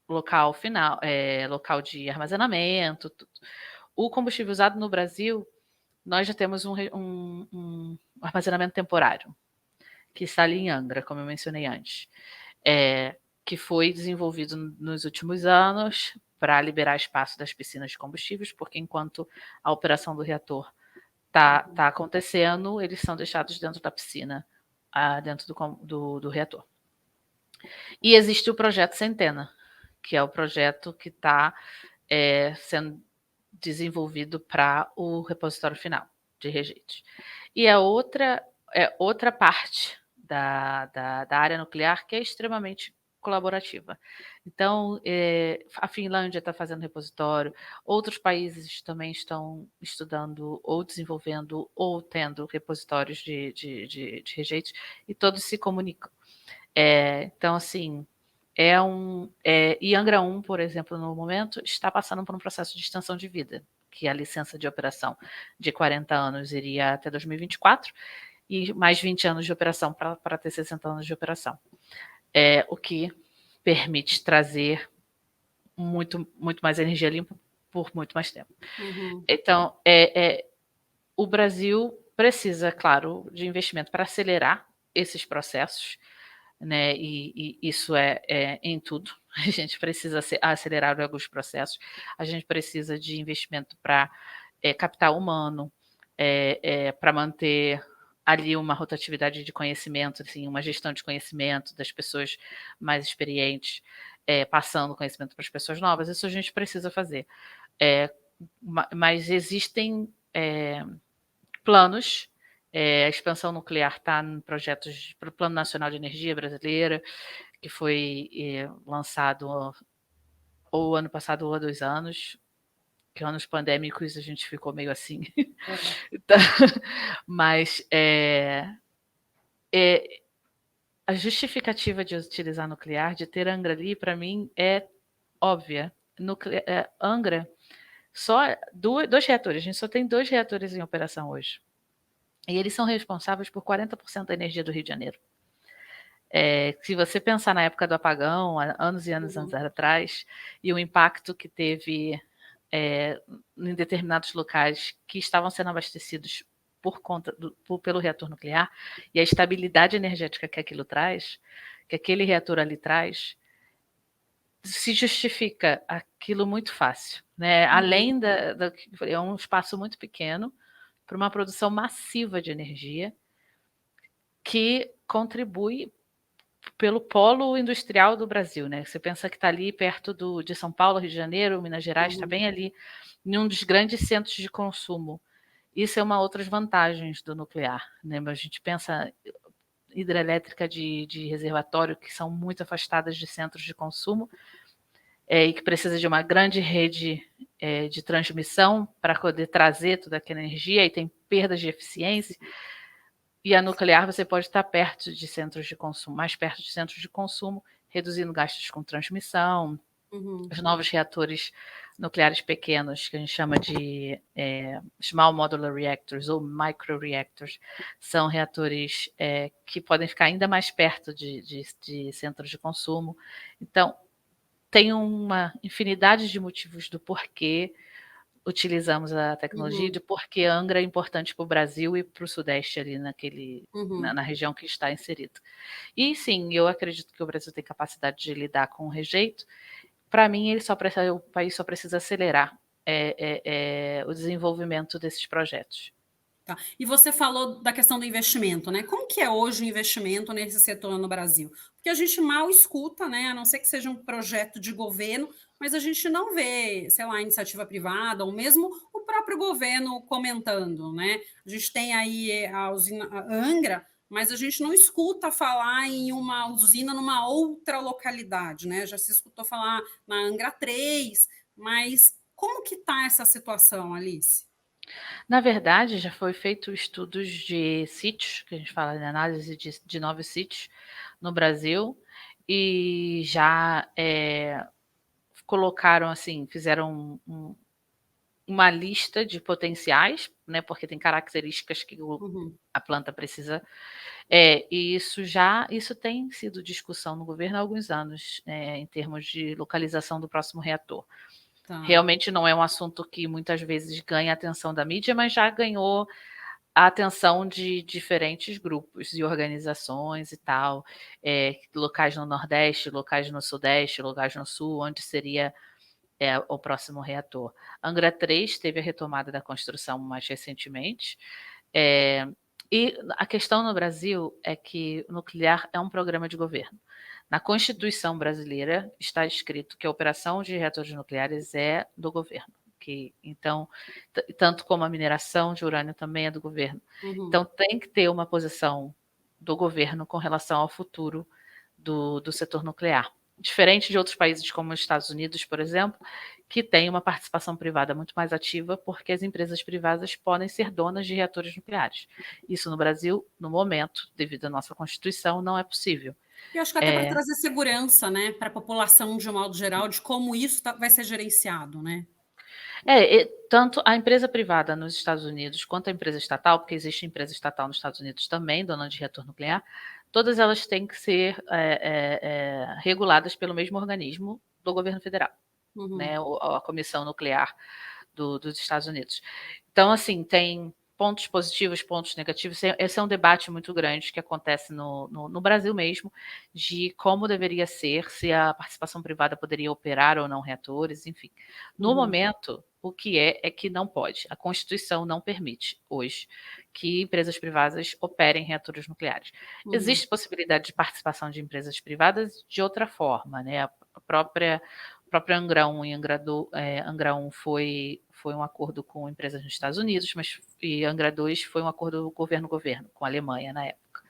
Speaker 2: local final, local de armazenamento, tudo. O combustível usado no Brasil, nós já temos um armazenamento temporário, que está ali em Angra, como eu mencionei antes, que foi desenvolvido nos últimos anos para liberar espaço das piscinas de combustíveis, porque enquanto a operação do reator tá acontecendo, eles são deixados dentro da piscina, dentro do reator. E existe o projeto Centena, que é o projeto que está sendo desenvolvido para o repositório final de rejeitos. E a outra parte da área nuclear que é extremamente colaborativa. Então, a Finlândia está fazendo repositório, outros países também estão estudando ou desenvolvendo ou tendo repositórios de rejeitos, e todos se comunicam. Então, assim, e Angra 1, por exemplo, no momento, está passando por um processo de extensão de vida, que a licença de operação de 40 anos iria até 2024, e mais 20 anos de operação para ter 60 anos de operação. O que permite trazer muito, muito mais energia limpa por muito mais tempo.
Speaker 1: Uhum.
Speaker 2: Então, o Brasil precisa, claro, de investimento para acelerar esses processos, né? E isso é em tudo. A gente precisa acelerar alguns processos. A gente precisa de investimento para capital humano, para manter ali uma rotatividade de conhecimento, assim, uma gestão de conhecimento das pessoas mais experientes, passando conhecimento para as pessoas novas. Isso a gente precisa fazer. Mas existem planos. A expansão nuclear está em projetos para o Plano Nacional de Energia Brasileira, que foi lançado ou ano passado ou há 2 anos, que anos pandêmicos a gente ficou meio assim. Então, mas a justificativa de utilizar nuclear, de ter Angra ali, para mim, é óbvia. Angra, só 2 reatores, a gente só tem 2 reatores em operação hoje. E eles são responsáveis por 40% da energia do Rio de Janeiro. Se você pensar na época do apagão, anos e anos atrás, e o impacto que teve em determinados locais que estavam sendo abastecidos pelo reator nuclear, e a estabilidade energética que aquilo traz, que aquele reator ali traz, se justifica aquilo muito fácil, né? Além é um espaço muito pequeno para uma produção massiva de energia que contribui pelo polo industrial do Brasil, né? Você pensa que está ali perto de São Paulo, Rio de Janeiro, Minas Gerais, está bem ali, em um dos grandes centros de consumo. Isso é uma outras vantagens do nuclear, né? A gente pensa hidrelétrica de reservatório, que são muito afastadas de centros de consumo, e que precisa de uma grande rede de transmissão para poder trazer toda aquela energia, e tem perdas de eficiência. E a nuclear você pode estar perto de centros de consumo, mais perto de centros de consumo, reduzindo gastos com transmissão. Os novos reatores nucleares pequenos, que a gente chama de Small Modular Reactors ou Microreactors, são reatores que podem ficar ainda mais perto de centros de consumo. Então, tem uma infinidade de motivos do porquê utilizamos a tecnologia e de porquê Angra é importante para o Brasil e para o Sudeste ali na região que está inserido. E sim, eu acredito que o Brasil tem capacidade de lidar com o rejeito. Para mim, o país só precisa acelerar o desenvolvimento desses projetos.
Speaker 1: Tá. E você falou da questão do investimento, né? Como que é hoje o investimento nesse setor no Brasil? Porque a gente mal escuta, né? A não ser que seja um projeto de governo, mas a gente não vê, sei lá, iniciativa privada, ou mesmo o próprio governo comentando, né? A gente tem aí a usina a Angra, mas a gente não escuta falar em uma usina numa outra localidade, né? Já se escutou falar na Angra 3, mas como que está essa situação, Alice?
Speaker 2: Na verdade, já foi feito estudos de sítios, que a gente fala de análise de novos sítios no Brasil, e já colocaram assim, fizeram uma lista de potenciais, né? Porque tem características que a planta precisa. E isso tem sido discussão no governo há alguns anos, em termos de localização do próximo reator. Tá. Realmente não é um assunto que muitas vezes ganha a atenção da mídia, mas já ganhou a atenção de diferentes grupos e organizações e tal, locais no Nordeste, locais no Sudeste, locais no Sul, onde seria o próximo reator. Angra 3 teve a retomada da construção mais recentemente, e a questão no Brasil é que o nuclear é um programa de governo. Na Constituição brasileira está escrito que a operação de reatores nucleares é do governo. Então, tanto como a mineração de urânio também é do governo. Então, tem que ter uma posição do governo com relação ao futuro do setor nuclear. Diferente de outros países como os Estados Unidos, por exemplo, que tem uma participação privada muito mais ativa, porque as empresas privadas podem ser donas de reatores nucleares. Isso no Brasil, no momento, devido à nossa Constituição, não é possível.
Speaker 1: Eu acho que até para trazer segurança, né, para a população de um modo geral, de como isso vai ser gerenciado, né?
Speaker 2: Tanto a empresa privada nos Estados Unidos quanto a empresa estatal, porque existe empresa estatal nos Estados Unidos também, dona de reator nuclear, todas elas têm que ser reguladas pelo mesmo organismo do governo federal, né, a Comissão Nuclear dos Estados Unidos. Então, assim, tem pontos positivos, pontos negativos. Esse é um debate muito grande que acontece no Brasil mesmo, de como deveria ser, se a participação privada poderia operar ou não reatores, enfim. No momento, o que é que não pode. A Constituição não permite, hoje, que empresas privadas operem reatores nucleares. Existe possibilidade de participação de empresas privadas de outra forma, né? O próprio Angra 1 e Angra 1 foi um acordo com empresas nos Estados Unidos, e Angra 2 foi um acordo governo-governo, com a Alemanha na época.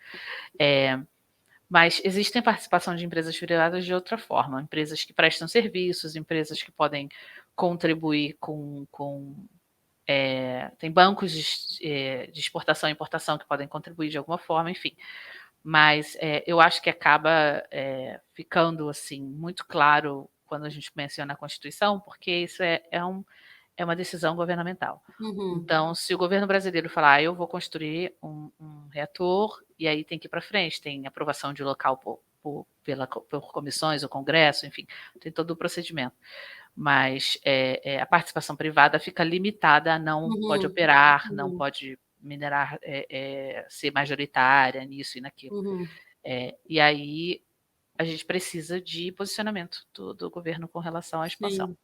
Speaker 2: Mas existem participação de empresas privadas de outra forma, empresas que prestam serviços, empresas que podem contribuir tem bancos de exportação e importação que podem contribuir de alguma forma, enfim. Mas eu acho que acaba ficando assim muito claro quando a gente menciona a Constituição, porque isso é uma decisão governamental. Então, se o governo brasileiro falar, eu vou construir um reator, e aí tem que ir para frente, tem aprovação de local por comissões, o Congresso, enfim, tem todo o procedimento. Mas a participação privada fica limitada a não pode operar, não pode minerar, ser majoritária nisso e naquilo. E aí a gente precisa de posicionamento do governo com relação à expansão.
Speaker 1: Sim.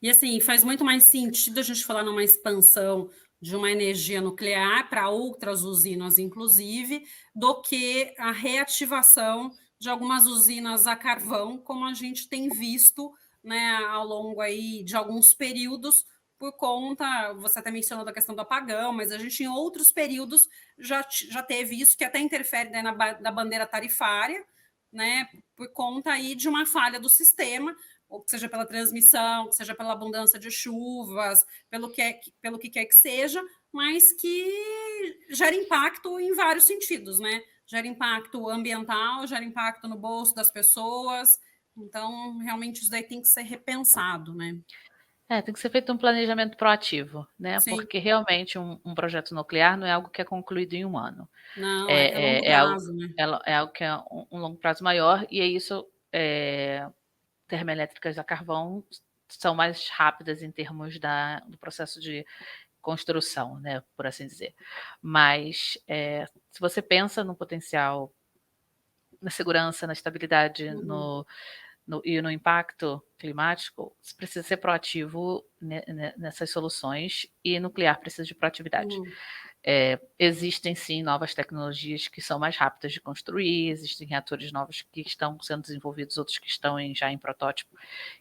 Speaker 1: E assim, faz muito mais sentido a gente falar numa expansão de uma energia nuclear para outras usinas, inclusive, do que a reativação de algumas usinas a carvão, como a gente tem visto, né, ao longo aí de alguns períodos, por conta, você até mencionou da questão do apagão, mas a gente em outros períodos já teve isso, que até interfere, né, na bandeira tarifária, né, por conta aí de uma falha do sistema, ou que seja pela transmissão, que seja pela abundância de chuvas, pelo que quer que seja, mas que gera impacto em vários sentidos, né? Gera impacto ambiental, gera impacto no bolso das pessoas. Então, realmente, isso daí tem que ser repensado, né?
Speaker 2: Tem que ser feito um planejamento proativo, né?
Speaker 1: Sim.
Speaker 2: Porque realmente um projeto nuclear não é algo que é concluído em um ano.
Speaker 1: Não, é longo prazo, né?
Speaker 2: É algo que é um longo prazo maior, e é isso. Termoelétricas a carvão são mais rápidas em termos do processo de construção, né, por assim dizer. Mas se você pensa no potencial, na segurança, na estabilidade, e no impacto climático, você precisa ser proativo nessas soluções, e nuclear precisa de proatividade. Existem sim novas tecnologias que são mais rápidas de construir, existem reatores novos que estão sendo desenvolvidos, outros que estão já em protótipo,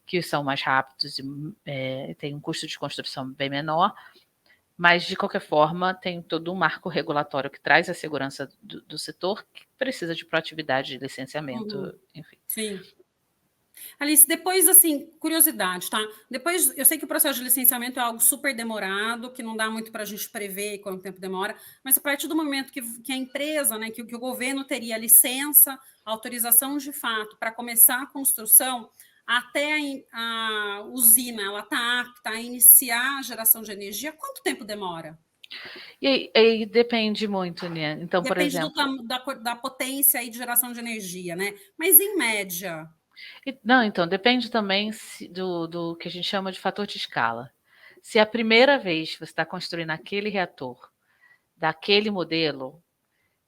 Speaker 2: que são mais rápidos e têm um custo de construção bem menor, mas de qualquer forma tem todo um marco regulatório que traz a segurança do setor, que precisa de proatividade, de licenciamento, enfim.
Speaker 1: Sim. Alice, depois, assim, curiosidade, tá? Depois, eu sei que o processo de licenciamento é algo super demorado, que não dá muito para a gente prever quanto tempo demora, mas a partir do momento que a empresa, né, que o governo teria licença, autorização de fato para começar a construção, até a usina ela está apta a iniciar a geração de energia, quanto tempo demora?
Speaker 2: E aí depende muito, né? Então, por
Speaker 1: Depende
Speaker 2: exemplo,
Speaker 1: da potência aí de geração de energia, né? Mas em média.
Speaker 2: Não, então, depende também do que a gente chama de fator de escala. Se é a primeira vez que você está construindo aquele reator, daquele modelo,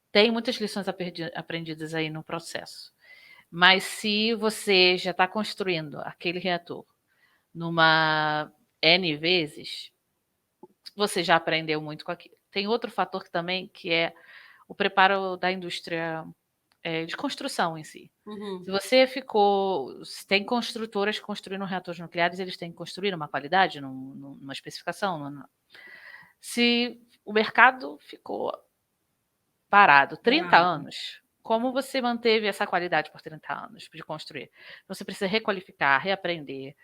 Speaker 2: tem muitas lições aprendidas aí no processo. Mas se você já está construindo aquele reator numa N vezes, você já aprendeu muito com aquilo. Tem outro fator também, que é o preparo da indústria de construção em si. Se você tem construtoras construindo reatores nucleares, eles têm que construir uma qualidade, numa especificação. Se o mercado ficou parado 30 anos, como você manteve essa qualidade por 30 anos de construir? Você precisa requalificar, reaprender.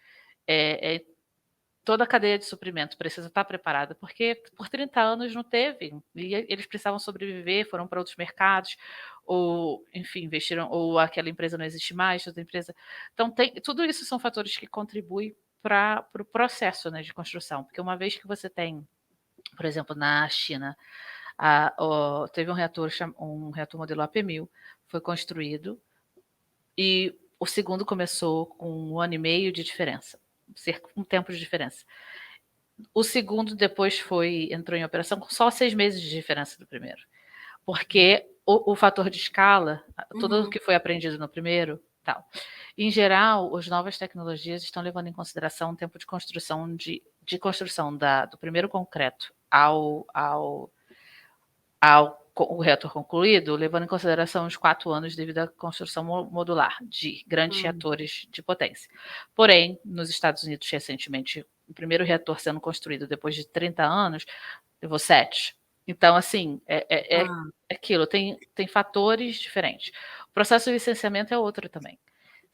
Speaker 2: Toda a cadeia de suprimento precisa estar preparada, porque por 30 anos não teve, e eles precisavam sobreviver, foram para outros mercados, ou, enfim, investiram, ou aquela empresa não existe mais, outra empresa. Então, tudo isso são fatores que contribuem para o processo, né, de construção, porque uma vez que você tem, por exemplo, na China, teve um reator modelo AP1000, foi construído, e o segundo começou com 1 ano e meio de diferença, um tempo de diferença. O segundo depois entrou em operação com só 6 meses de diferença do primeiro. Porque o fator de escala, tudo o que foi aprendido no primeiro, tal. Em geral, as novas tecnologias estão levando em consideração o tempo de construção do primeiro concreto ao o reator concluído, levando em consideração os 4 anos devido à construção modular de grandes reatores de potência. Porém, nos Estados Unidos, recentemente, o primeiro reator sendo construído depois de 30 anos, levou 7. Então, assim, é aquilo, tem fatores diferentes. O processo de licenciamento é outro também.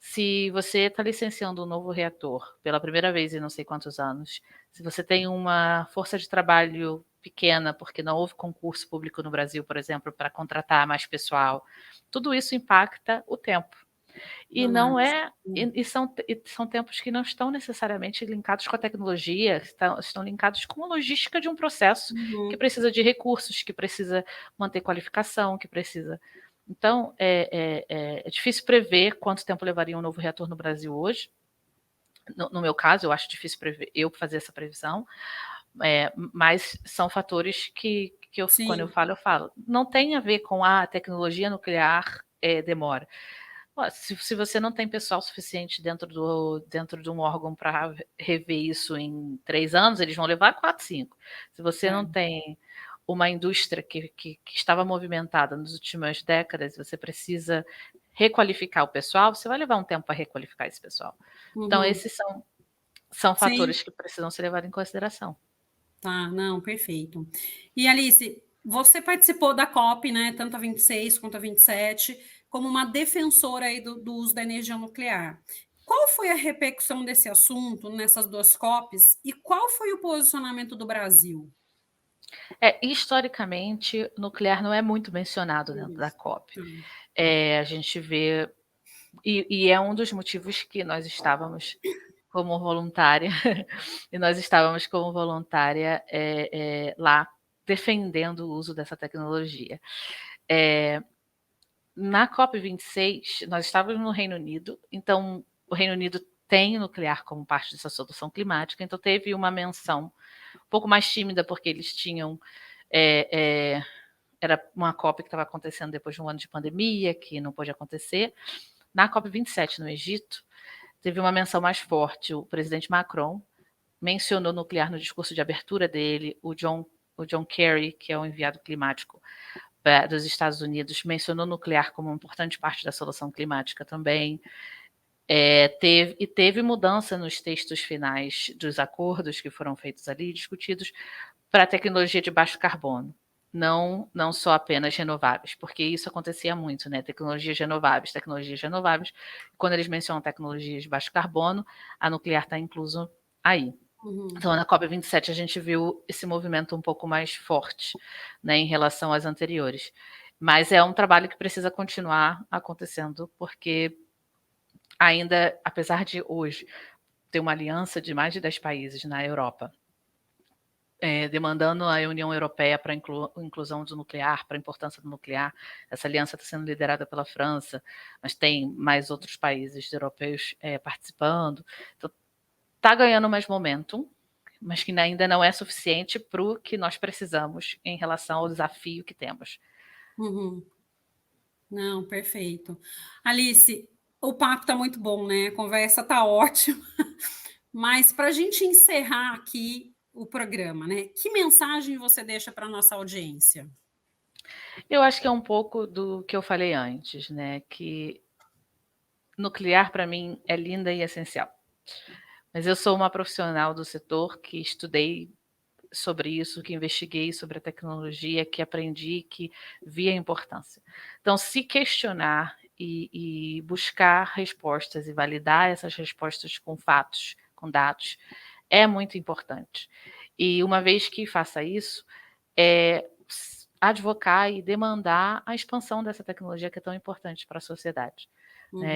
Speaker 2: Se você está licenciando um novo reator pela primeira vez em não sei quantos anos, se você tem uma força de trabalho pequena, porque não houve concurso público no Brasil, por exemplo, para contratar mais pessoal, tudo isso impacta o tempo. E não é. E são tempos que não estão necessariamente linkados com a tecnologia, estão linkados com a logística de um processo que precisa de recursos, que precisa manter qualificação, que precisa. Então, é difícil prever quanto tempo levaria um novo reator no Brasil hoje. No meu caso, eu acho difícil eu fazer essa previsão, mas são fatores que quando eu falo, não tem a ver com a tecnologia nuclear demora. Se você não tem pessoal suficiente dentro de um órgão para rever isso em 3 anos, eles vão levar 4, 5. Se você não tem uma indústria que estava movimentada nas últimas décadas, você precisa requalificar o pessoal, você vai levar um tempo para requalificar esse pessoal. Então, esses são fatores que precisam ser levados em consideração.
Speaker 1: Tá, não, perfeito. E Alice, você participou da COP, né, tanto a 26 quanto a 27, como uma defensora aí do uso da energia nuclear. Qual foi a repercussão desse assunto nessas 2 COPs e qual foi o posicionamento do Brasil?
Speaker 2: Historicamente, nuclear não é muito mencionado dentro da COP. A gente vê, e é um dos motivos que nós estávamos como voluntária, lá defendendo o uso dessa tecnologia. Na COP26, nós estávamos no Reino Unido, então o Reino Unido tem nuclear como parte dessa solução climática, então teve uma menção um pouco mais tímida, porque eles tinham era uma COP que estava acontecendo depois de um ano de pandemia, que não pôde acontecer. Na COP27, no Egito, teve uma menção mais forte. O presidente Macron mencionou nuclear no discurso de abertura dele. O John Kerry, que é o enviado climático dos Estados Unidos, mencionou nuclear como uma importante parte da solução climática também. Teve mudança nos textos finais dos acordos que foram feitos ali, discutidos, para a tecnologia de baixo carbono. Não só apenas renováveis, porque isso acontecia muito, né? Tecnologias renováveis. Quando eles mencionam tecnologias de baixo carbono, a nuclear está incluso aí. Então, na COP27, a gente viu esse movimento um pouco mais forte, né, em relação às anteriores. Mas é um trabalho que precisa continuar acontecendo, porque ainda, apesar de hoje ter uma aliança de mais de 10 países na Europa, demandando a União Europeia para a inclusão do nuclear, para a importância do nuclear. Essa aliança está sendo liderada pela França, mas tem mais outros países europeus participando. Então, está ganhando mais momentum, mas que ainda não é suficiente para o que nós precisamos em relação ao desafio que temos.
Speaker 1: Uhum. Não, perfeito. Alice, o papo está muito bom, né? A conversa está ótima. Mas para a gente encerrar aqui o programa, né? Que mensagem você deixa para a nossa audiência?
Speaker 2: Eu acho que é um pouco do que eu falei antes, né? Que nuclear, para mim, é linda e essencial. Mas eu sou uma profissional do setor que estudei sobre isso, que investiguei sobre a tecnologia, que aprendi, que vi a importância. Então, se questionar e buscar respostas e validar essas respostas com fatos, com dados, é muito importante. E uma vez que faça isso, advocar e demandar a expansão dessa tecnologia que é tão importante para a sociedade.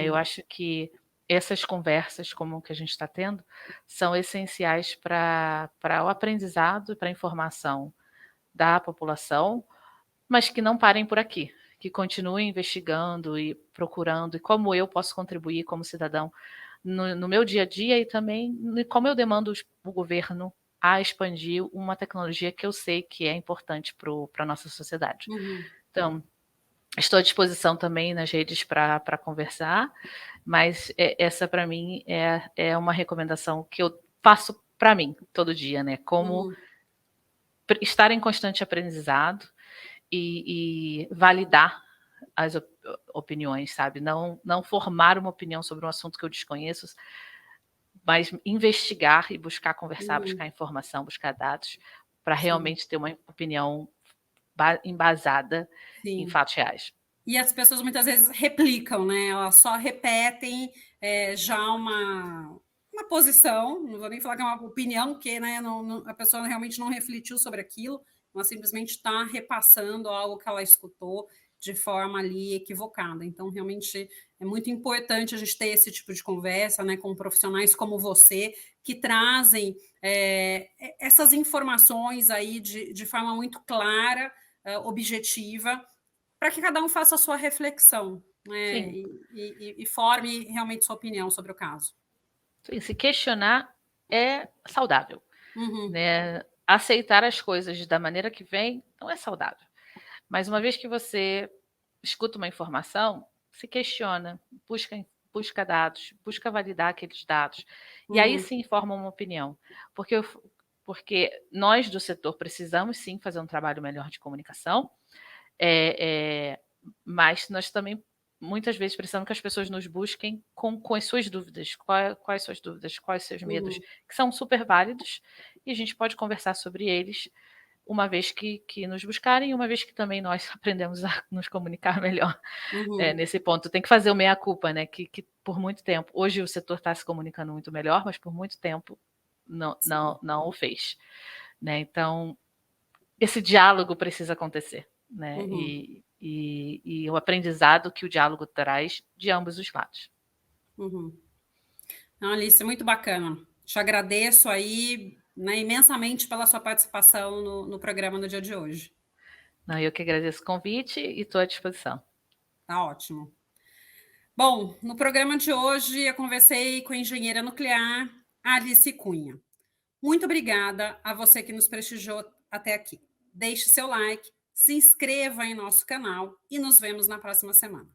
Speaker 2: Eu acho que essas conversas, como que a gente está tendo, são essenciais para o aprendizado, para a informação da população, mas que não parem por aqui, que continuem investigando e procurando, e como eu posso contribuir como cidadão no meu dia a dia e também como eu demando o governo a expandir uma tecnologia que eu sei que é importante para a nossa sociedade.
Speaker 1: Uhum.
Speaker 2: Então, estou à disposição também nas redes para conversar, mas essa para mim é uma recomendação que eu faço para mim todo dia, né? Como
Speaker 1: Uhum.
Speaker 2: estar em constante aprendizado e validar as opiniões, sabe? Não formar uma opinião sobre um assunto que eu desconheço, mas investigar e buscar conversar, buscar informação, buscar dados, para
Speaker 1: Sim,
Speaker 2: realmente ter uma opinião embasada em
Speaker 1: sim.
Speaker 2: fatos reais.
Speaker 1: E as pessoas muitas vezes replicam, né? Elas só repetem já uma posição, não vou nem falar que é uma opinião, porque né, a pessoa realmente não refletiu sobre aquilo, ela simplesmente está repassando algo que ela escutou de forma ali equivocada. Então, realmente é muito importante a gente ter esse tipo de conversa, né, com profissionais como você, que trazem essas informações aí de forma muito clara, objetiva, para que cada um faça a sua reflexão, né?
Speaker 2: Sim,
Speaker 1: E forme realmente sua opinião sobre o caso.
Speaker 2: sim, se questionar é saudável,
Speaker 1: Uhum,
Speaker 2: né? Aceitar as coisas da maneira que vem não é saudável. Mas uma vez que você escuta uma informação, se questiona, busca dados, busca validar aqueles dados, e aí
Speaker 1: uhum,
Speaker 2: sim forma uma opinião. Porque, porque nós do setor precisamos sim fazer um trabalho melhor de comunicação, é, é, mas nós também muitas vezes precisamos que as pessoas nos busquem com as suas dúvidas. Quais suas dúvidas, quais os seus medos,
Speaker 1: uhum,
Speaker 2: que são super válidos, e a gente pode conversar sobre eles uma vez que nos buscarem e uma vez que também nós aprendemos a nos comunicar melhor
Speaker 1: uhum.
Speaker 2: nesse ponto. Tem que fazer o meia-culpa, né? Que por muito tempo, hoje o setor está se comunicando muito melhor, mas por muito tempo
Speaker 1: Sim.
Speaker 2: não o fez. Né? Então, esse diálogo precisa acontecer. Né?
Speaker 1: Uhum,
Speaker 2: E o aprendizado que o diálogo traz de ambos os lados.
Speaker 1: uhum. Não, Alice, muito bacana. Te agradeço aí, né, imensamente pela sua participação no programa no dia de hoje.
Speaker 2: Não, eu que agradeço o convite e estou à disposição.
Speaker 1: Tá ótimo. Bom, no programa de hoje eu conversei com a engenheira nuclear Alice Cunha. Muito obrigada a você que nos prestigiou até aqui. Deixe seu like, se inscreva em nosso canal e nos vemos na próxima semana.